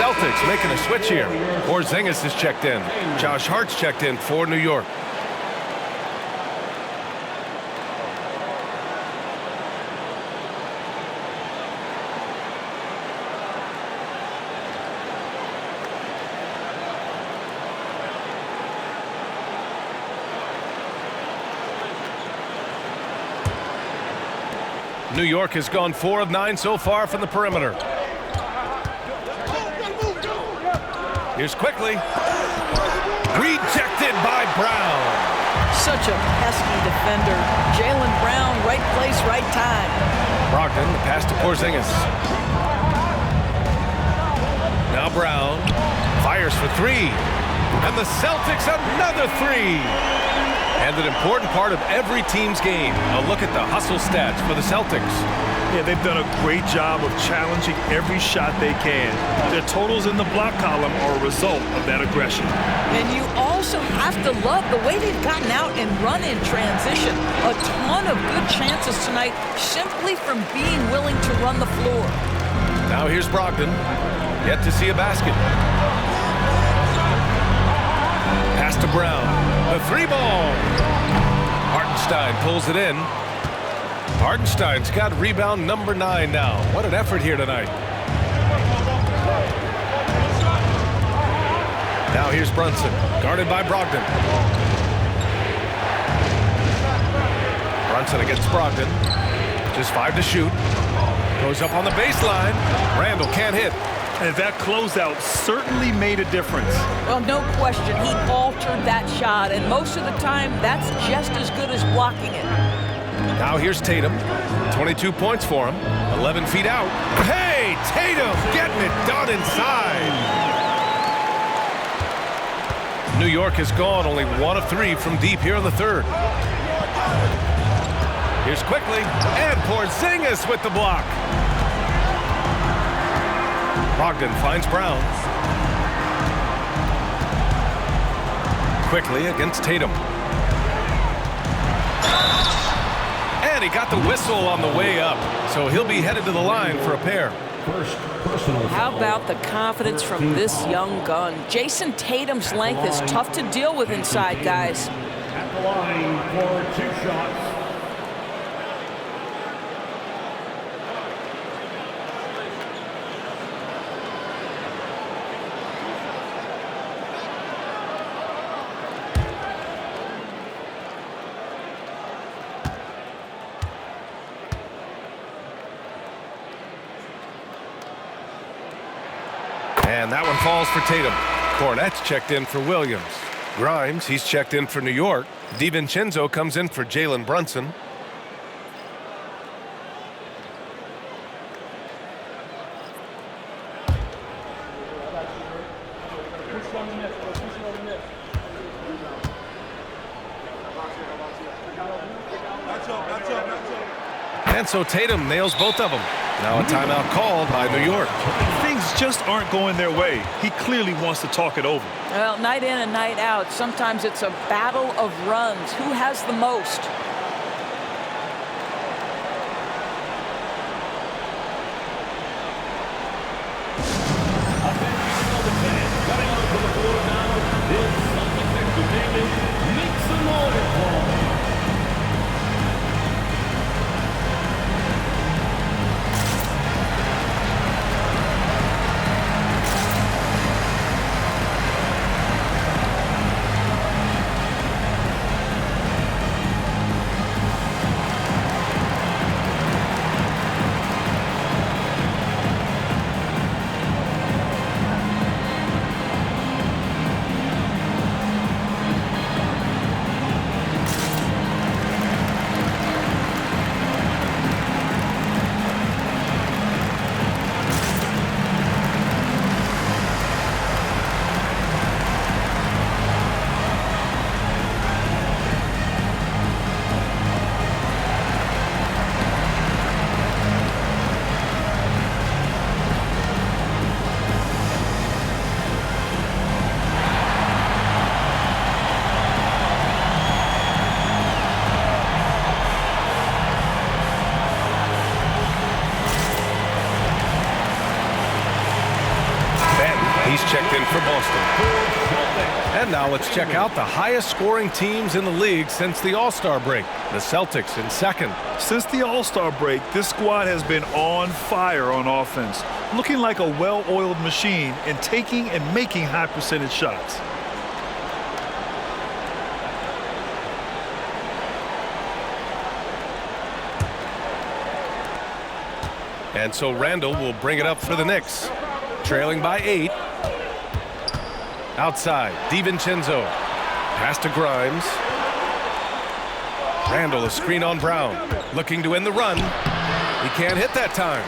Celtics making a switch here. Porzingis is checked in. Josh Hart's checked in for New York. New York has gone 4 of 9 so far from the perimeter. Here's quickly. Rejected by Brown. Such a pesky defender. Jaylen Brown, right place, right time. Brogdon, the pass to Porzingis. Now Brown fires for 3. And the Celtics another 3. And an important part of every team's game. A look at the hustle stats for the Celtics. Yeah, they've done a great job of challenging every shot they can. Their totals in the block column are a result of that aggression. And you also have to love the way they've gotten out and run in transition. A ton of good chances tonight simply from being willing to run the floor. Now here's Brogdon. Yet to see a basket. Pass to Brown. The 3-ball. Hartenstein pulls it in. Hartenstein's got rebound number 9 now. What an effort here tonight. Now here's Brunson, guarded by Brogdon. Brunson against Brogdon. Just 5 to shoot. Goes up on the baseline. Randall can't hit. And that closeout certainly made a difference. Well, no question. He altered that shot, and most of the time, that's just as good as blocking it. Now here's Tatum. 22 points for him. 11 feet out. Hey, Tatum getting it done inside. New York has gone only 1 of 3 from deep here in the third. Here's quickly, and Porzingis with the block. Brogdon finds Brown. Quickly against Tatum. And he got the whistle on the way up, so he'll be headed to the line for a pair. How about the confidence from this young gun? Jason Tatum's length is tough to deal with inside, guys. At the line for 2 shots. And that one falls for Tatum. Cornette's checked in for Williams. Grimes, he's checked in for New York. DiVincenzo comes in for Jalen Brunson. And so Tatum nails both of them. Now a timeout called by New York. Things just aren't going their way. He clearly wants to talk it over. Well, night in and night out, sometimes it's a battle of runs. Who has the most? He's checked in for Boston. And now let's check out the highest scoring teams in the league since the All-Star break. The Celtics in second. Since the All-Star break, this squad has been on fire on offense, looking like a well-oiled machine and taking and making high percentage shots. And so Randall will bring it up for the Knicks, trailing by 8. Outside, DiVincenzo. Pass to Grimes. Randall, a screen on Brown. Looking to end the run. He can't hit that time.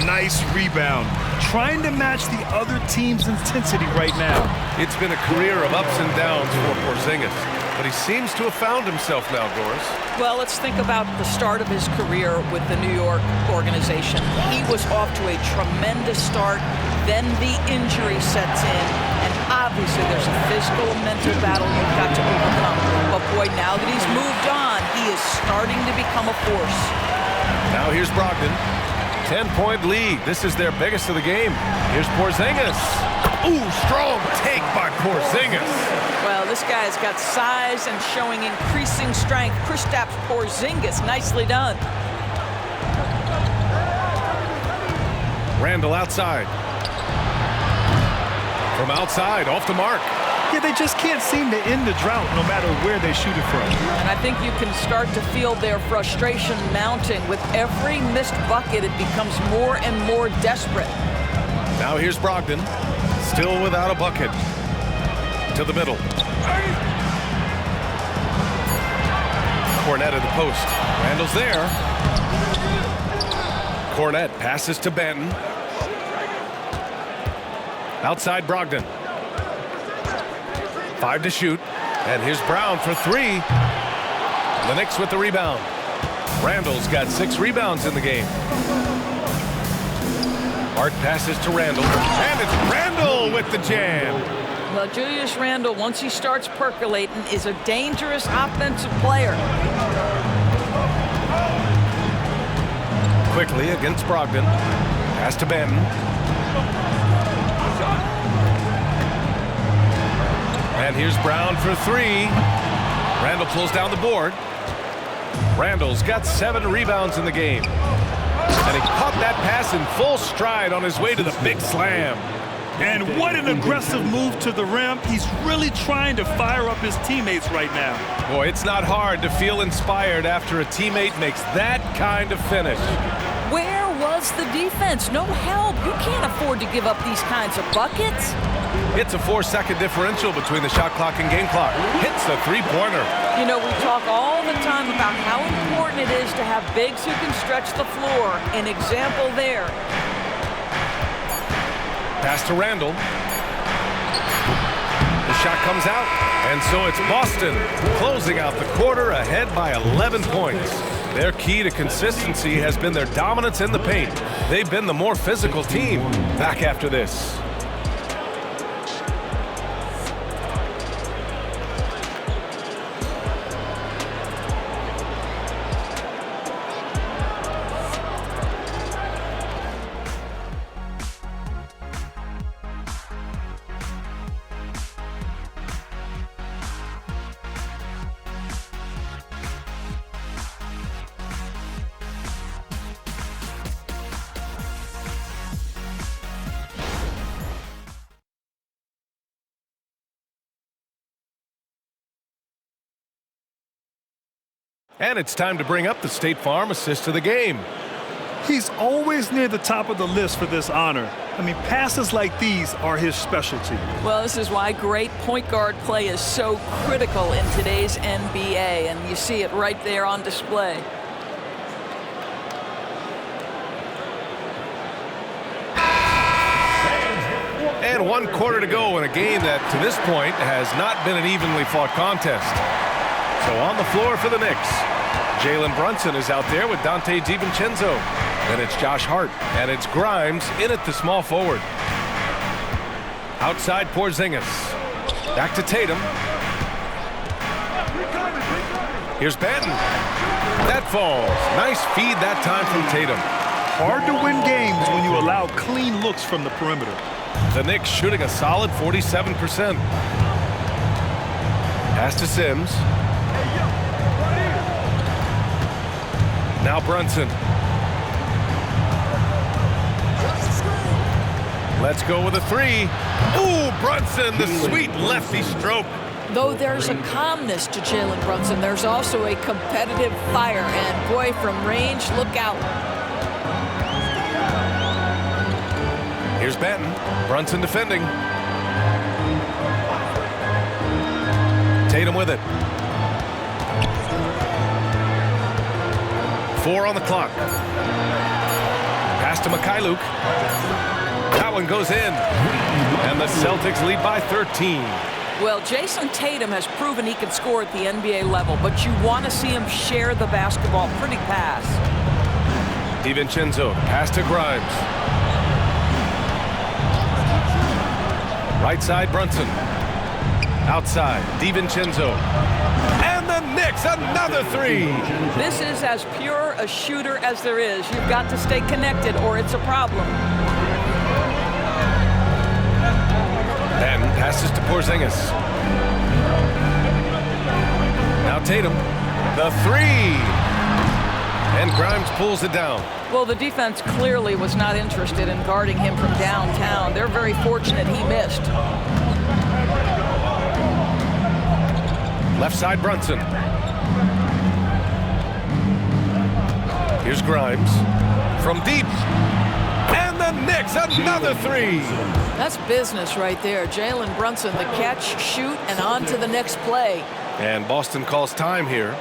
Nice rebound. Trying to match the other team's intensity right now. It's been a career of ups and downs for Porzingis, but he seems to have found himself now, Doris. Well, let's think about the start of his career with the New York organization. He was off to a tremendous start. Then the injury sets in, and obviously there's a physical and mental battle you've got to overcome. But boy, now that he's moved on, he is starting to become a force. Now here's Brogdon. 10-point lead. This is their biggest of the game. Here's Porzingis. Ooh, strong take by Porzingis. Well, this guy's got size and showing increasing strength. Kristaps Porzingis, nicely done. Randall outside. From outside, off the mark. Yeah, they just can't seem to end the drought no matter where they shoot it from. And I think you can start to feel their frustration mounting. With every missed bucket, it becomes more and more desperate. Now here's Brogdon, still without a bucket. To the middle. Cornette at the post. Randall's there. Cornette passes to Benton. Outside Brogdon. 5 to shoot. And here's Brown for 3. The Knicks with the rebound. Randall's got 6 rebounds in the game. Hart passes to Randall. And it's Randall with the jam. Well, Julius Randle, once he starts percolating, is a dangerous offensive player. Quickly against Brogdon. Pass to Benton. And here's Brown for 3. Randall pulls down the board. Randall's got 7 rebounds in the game. And he caught that pass in full stride on his way to the big slam. And what an aggressive move to the rim. He's really trying to fire up his teammates right now. Boy, it's not hard to feel inspired after a teammate makes that kind of finish. Where was the defense? No help. You can't afford to give up these kinds of buckets. It's a 4-second differential between the shot clock and game clock. Hits the three-pointer. You know, we talk all the time about how important it is to have bigs who can stretch the floor. An example there. Pass to Randall. The shot comes out, and so it's Boston closing out the quarter ahead by 11 points. Their key to consistency has been their dominance in the paint. They've been the more physical team. Back after this. And it's time to bring up the State Farm assist of the game. He's always near the top of the list for this honor. I mean, passes like these are his specialty. Well, this is why great point guard play is so critical in today's NBA, and you see it right there on display. And 1 quarter to go in a game that, to this point, has not been an evenly fought contest. So on the floor for the Knicks, Jalen Brunson is out there with Dante DiVincenzo. Then it's Josh Hart, and it's Grimes in at the small forward. Outside Porzingis. Back to Tatum. Here's Benton. That falls. Nice feed that time from Tatum. Hard to win games when you allow clean looks from the perimeter. The Knicks shooting a solid 47%. Pass to Sims. Now Brunson. Let's go with a three. Ooh, Brunson, the sweet lefty stroke. Though there's a calmness to Jalen Brunson, there's also a competitive fire. And boy, from range, look out. Here's Benton. Brunson defending. Tatum with it. 4 on the clock. Pass to Mikhailuk. That one goes in. And the Celtics lead by 13. Well, Jason Tatum has proven he can score at the NBA level, but you want to see him share the basketball. Pretty pass. DiVincenzo, pass to Grimes. Right side, Brunson. Outside, DiVincenzo. And the Knicks, another three. This is as pure a shooter as there is. You've got to stay connected or it's a problem. Then passes to Porzingis. Now Tatum, the three. And Grimes pulls it down. Well, the defense clearly was not interested in guarding him from downtown. They're very fortunate he missed. Left side, Brunson. Here's Grimes from deep. And the Knicks, another three. That's business right there. Jalen Brunson, the catch, shoot, and on to the next play. And Boston calls time here.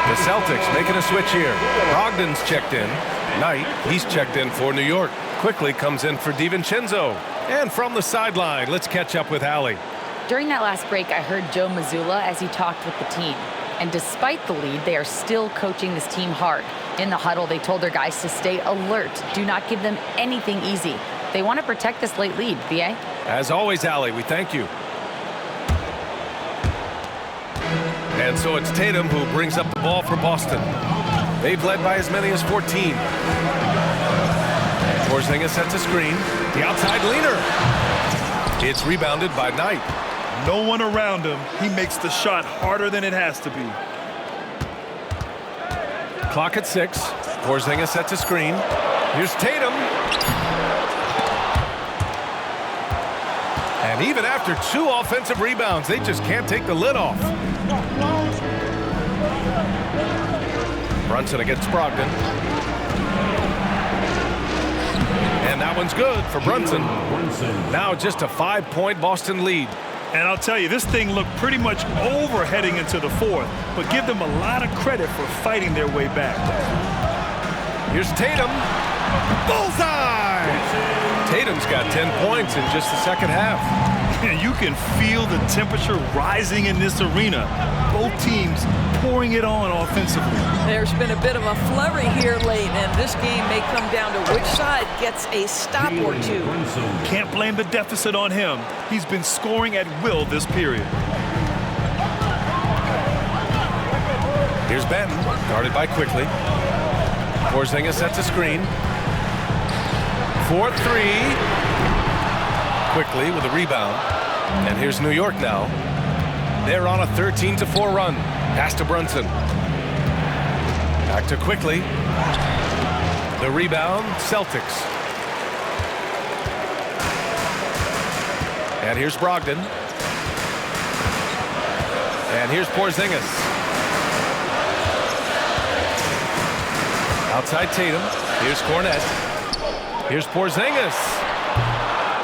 The Celtics making a switch here. Brogdon's checked in. Knight, he's checked in for New York. Quickly comes in for DiVincenzo. And from the sideline, let's catch up with Allie. During that last break, I heard Joe Mazzulla as he talked with the team. And despite the lead, they are still coaching this team hard. In the huddle, they told their guys to stay alert. Do not give them anything easy. They want to protect this late lead, B.A. As always, Allie, we thank you. And so it's Tatum who brings up the ball for Boston. They've led by as many as 14. Porzingis sets a screen. The outside leaner. It's rebounded by Knight. No one around him. He makes the shot harder than it has to be. Clock at 6. Porzingis sets a screen. Here's Tatum. And even after 2 offensive rebounds, they just can't take the lid off. Brunson against Brogdon. And that one's good for Brunson. Now just a 5-point Boston lead. And I'll tell you, this thing looked pretty much over heading into the fourth, but give them a lot of credit for fighting their way back. Here's Tatum. Bullseye! Tatum's got 10 points in just the second half. And you can feel the temperature rising in this arena. Both teams pouring it on offensively. There's been a bit of a flurry here late, and this game may come down to which side gets a stop or two. Can't blame the deficit on him. He's been scoring at will this period. Here's Benton, guarded by Quickly. Porzingis sets a screen. 4-3. Quickly with a rebound. And here's New York now. They're on a 13-4 run. Pass to Brunson. Back to Quickly. The rebound, Celtics. And here's Brogdon. And here's Porzingis. Outside Tatum. Here's Cornette. Here's Porzingis.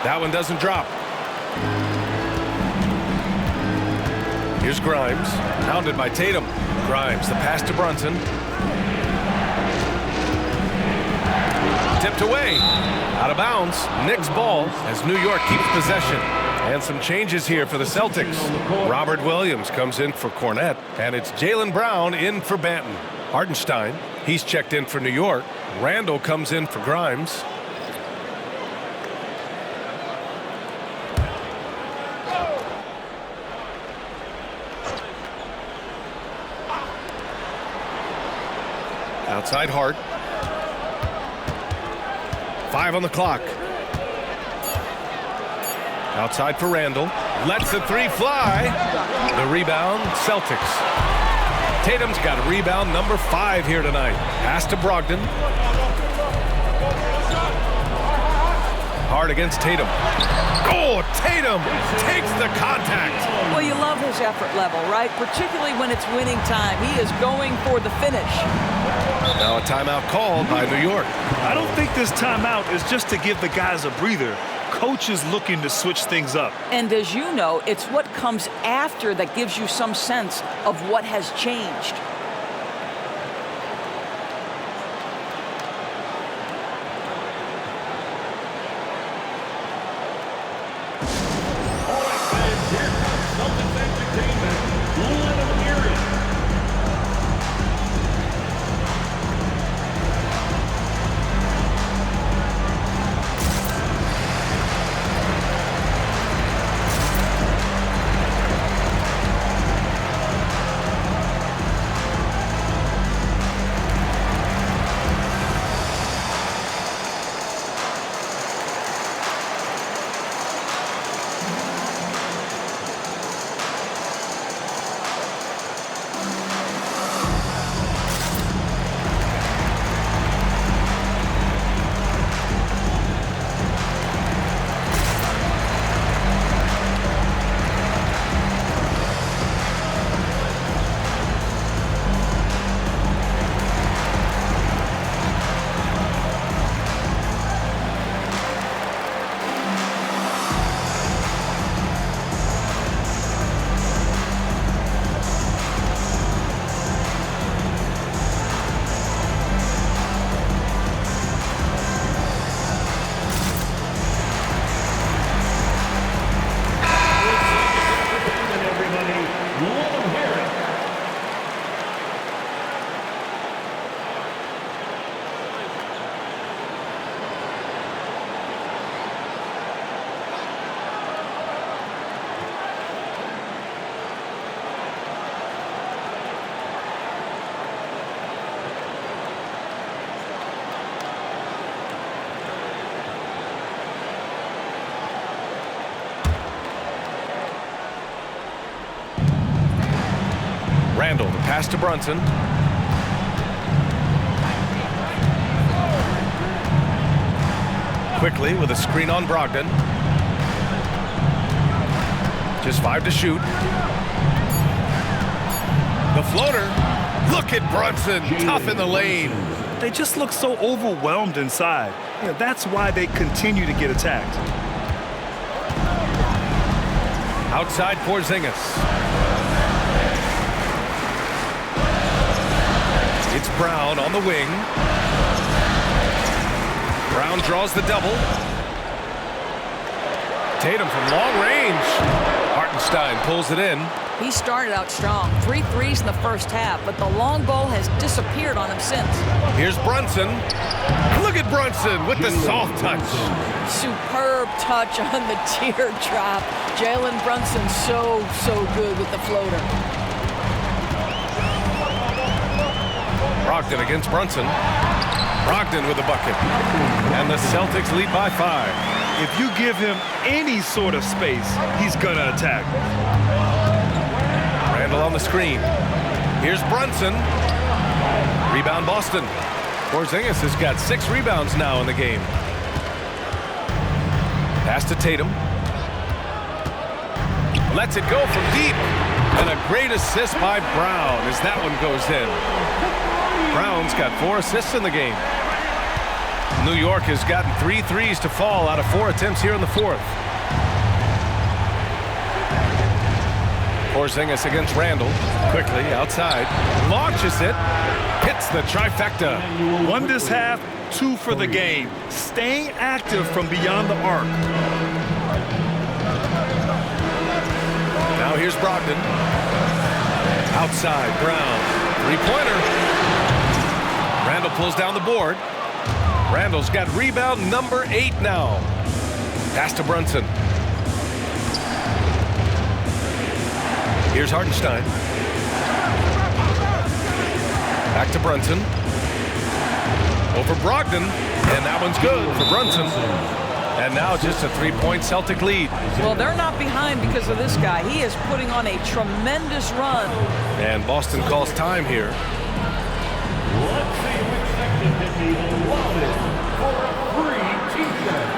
That one doesn't drop. Here's Grimes. Pounded by Tatum. Grimes, the pass to Brunson. Tipped away. Out of bounds. Knicks ball as New York keeps possession. And some changes here for the Celtics. Robert Williams comes in for Cornette. And it's Jaylen Brown in for Banton. Hartenstein, he's checked in for New York. Randall comes in for Grimes. Outside Hart. 5 on the clock. Outside for Randall. Lets the three fly. The rebound, Celtics. Tatum's got a rebound number 5 here tonight. Pass to Brogdon. Hard against Tatum. Oh, Tatum takes the contact. Well, you love his effort level, right? Particularly when it's winning time. He is going for the finish. Now a timeout called by New York. I don't think this timeout is just to give the guys a breather. Coach is looking to switch things up. And as you know, it's what comes after that gives you some sense of what has changed. Randall, the pass to Brunson. Quickly with a screen on Brogdon. Just 5 to shoot. The floater. Look at Brunson, tough in the lane. They just look so overwhelmed inside. You know, that's why they continue to get attacked. Outside Porzingis. It's Brown on the wing. Brown draws the double. Tatum from long range. Hartenstein pulls it in. He started out strong. 3 threes in the first half, but the long ball has disappeared on him since. Here's Brunson. Look at Brunson with the soft touch. Superb touch on the teardrop. Jalen Brunson so good with the floater. Brogdon against Brunson. Brogdon with the bucket. And the Celtics lead by 5. If you give him any sort of space, he's going to attack. Randall on the screen. Here's Brunson. Rebound Boston. Porzingis has got 6 rebounds now in the game. Pass to Tatum. Lets it go from deep. And a great assist by Brown as that one goes in. Brown's got 4 assists in the game. New York has gotten 3 threes to fall out of 4 attempts here in the 4th. Porzingis against Randall. Quickly outside. Launches it. Hits the trifecta. 1 this half, 2 for the game. Staying active from beyond the arc. Now here's Brogdon. Outside, Brown. 3-pointer. Randall pulls down the board. Randall's got rebound number 8 now. Pass to Brunson. Here's Hartenstein. Back to Brunson. Over Brogdon. And that one's good for Brunson. And now just a 3-point Celtic lead. Well, they're not behind because of this guy. He is putting on a tremendous run. And Boston calls time here. Let's see who expected to be wanted for a free t-shirt.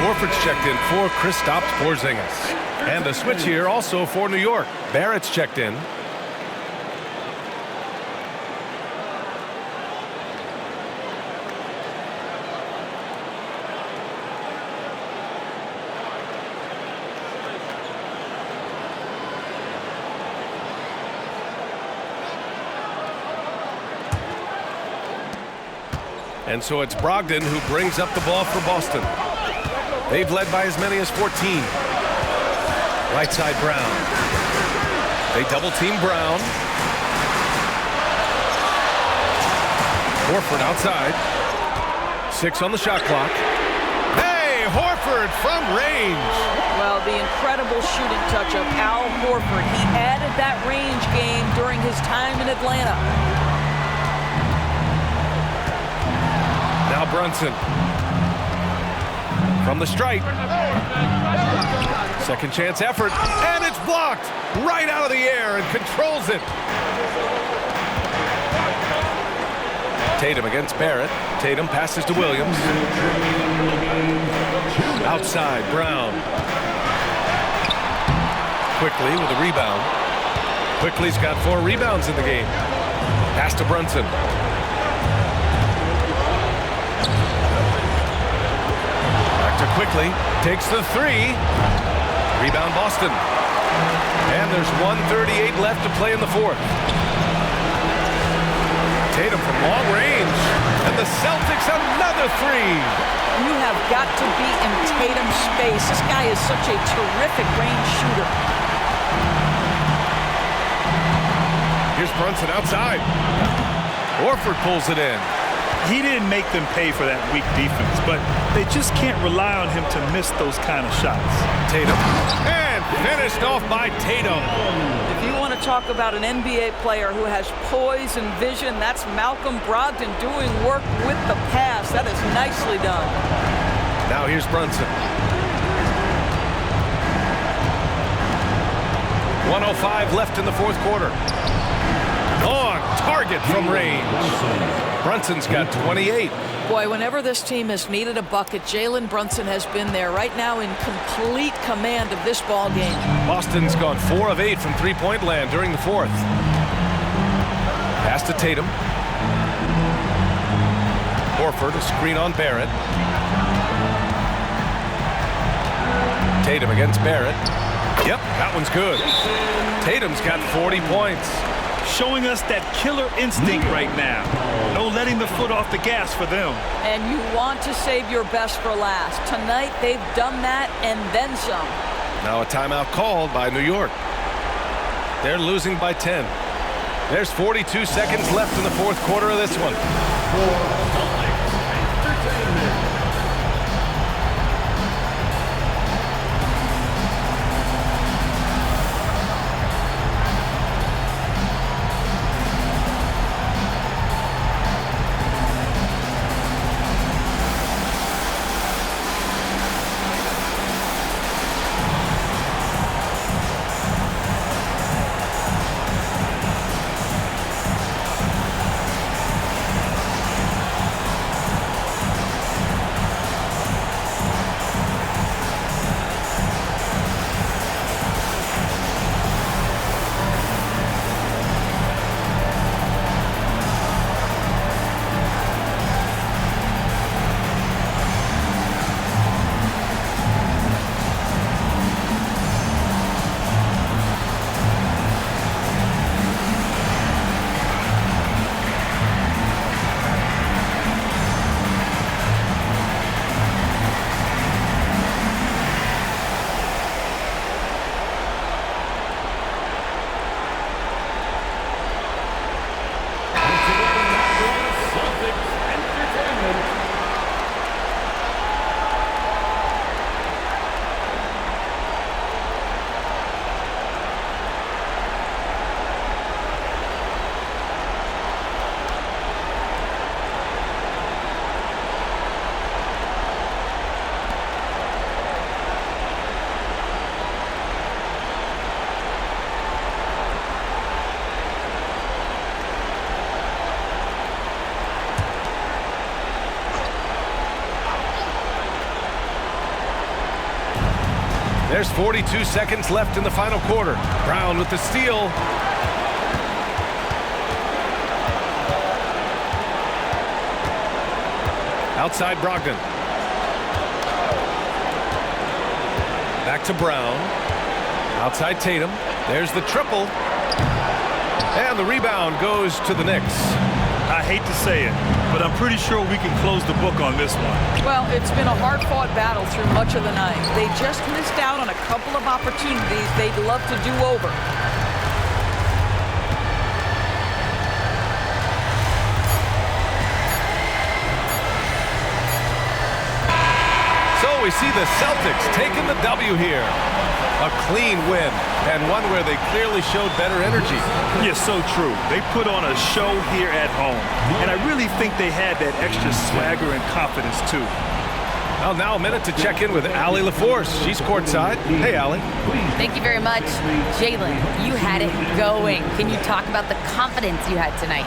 Horford's checked in for Kristaps Porzingis. And a switch here also for New York. Barrett's checked in. And so it's Brogdon who brings up the ball for Boston. They've led by as many as 14. Right side, Brown. They double team Brown. Horford outside. 6 on the shot clock. Hey, Horford from range. Well, the incredible shooting touch of Al Horford. He added that range game during his time in Atlanta. Now Brunson. From the stripe. Second chance effort. And it's blocked right out of the air and controls it. Tatum against Barrett. Tatum passes to Williams. Outside, Brown. Quickly with a rebound. Quickly's got 4 rebounds in the game. Pass to Brunson. Quickly takes the 3. Rebound Boston. And there's 1:38 left to play in the 4th. Tatum from long range. And the Celtics another 3. You have got to be in Tatum's space. This guy is such a terrific range shooter. Here's Brunson outside. Horford pulls it in. He didn't make them pay for that weak defense, but they just can't rely on him to miss those kind of shots. Tatum. And Finished off by Tatum. If you want to talk about an NBA player who has poise and vision, that's Malcolm Brogdon doing work with the pass. That is nicely done. Now here's Brunson. 1:05 left in the fourth quarter. On target from range. Brunson's got 28. Boy, whenever this team has needed a bucket, Jalen Brunson has been there right now in complete command of this ball game. Boston's gone 4 of 8 from three-point land during the fourth. Pass to Tatum. Horford, a screen on Barrett. Tatum against Barrett. Yep, that one's good. Tatum's got 40 points. Showing us that killer instinct right now. No letting the foot off the gas for them. And you want to save your best for last. Tonight, they've done that and then some. Now a timeout called by New York. They're losing by 10. There's 42 seconds left in the fourth quarter of this one. There's 42 seconds left in the final quarter. Brown with the steal. Outside Brogdon. Back to Brown. Outside Tatum. There's the triple. And the rebound goes to the Knicks. I hate to say it, but I'm pretty sure we can close the book on this one. Well, it's been a hard-fought battle through much of the night. They just missed out on a couple of opportunities they'd love to do over. So we see the Celtics taking the W here. A clean win, and one where they clearly showed better energy. Yeah, so true. They put on a show here at home, and I really think they had that extra swagger and confidence, too. Well, now a minute to check in with Allie LaForce. She's courtside. Hey, Allie. Thank you very much. Jalen, you had it going. Can you talk about the confidence you had tonight?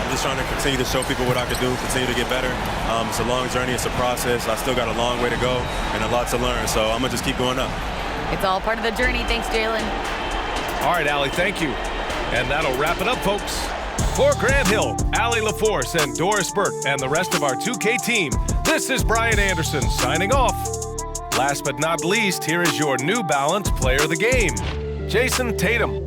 I'm just trying to continue to show people what I can do, continue to get better. It's a long journey. It's a process. I still got a long way to go and a lot to learn, so I'm going to just keep going up. It's all part of the journey. Thanks, Jalen. All right, Allie, thank you. And that'll wrap it up, folks. For Grant Hill, Allie LaForce, and Doris Burke, and the rest of our 2K team, this is Brian Anderson signing off. Last but not least, here is your New Balance Player of the Game, Jason Tatum.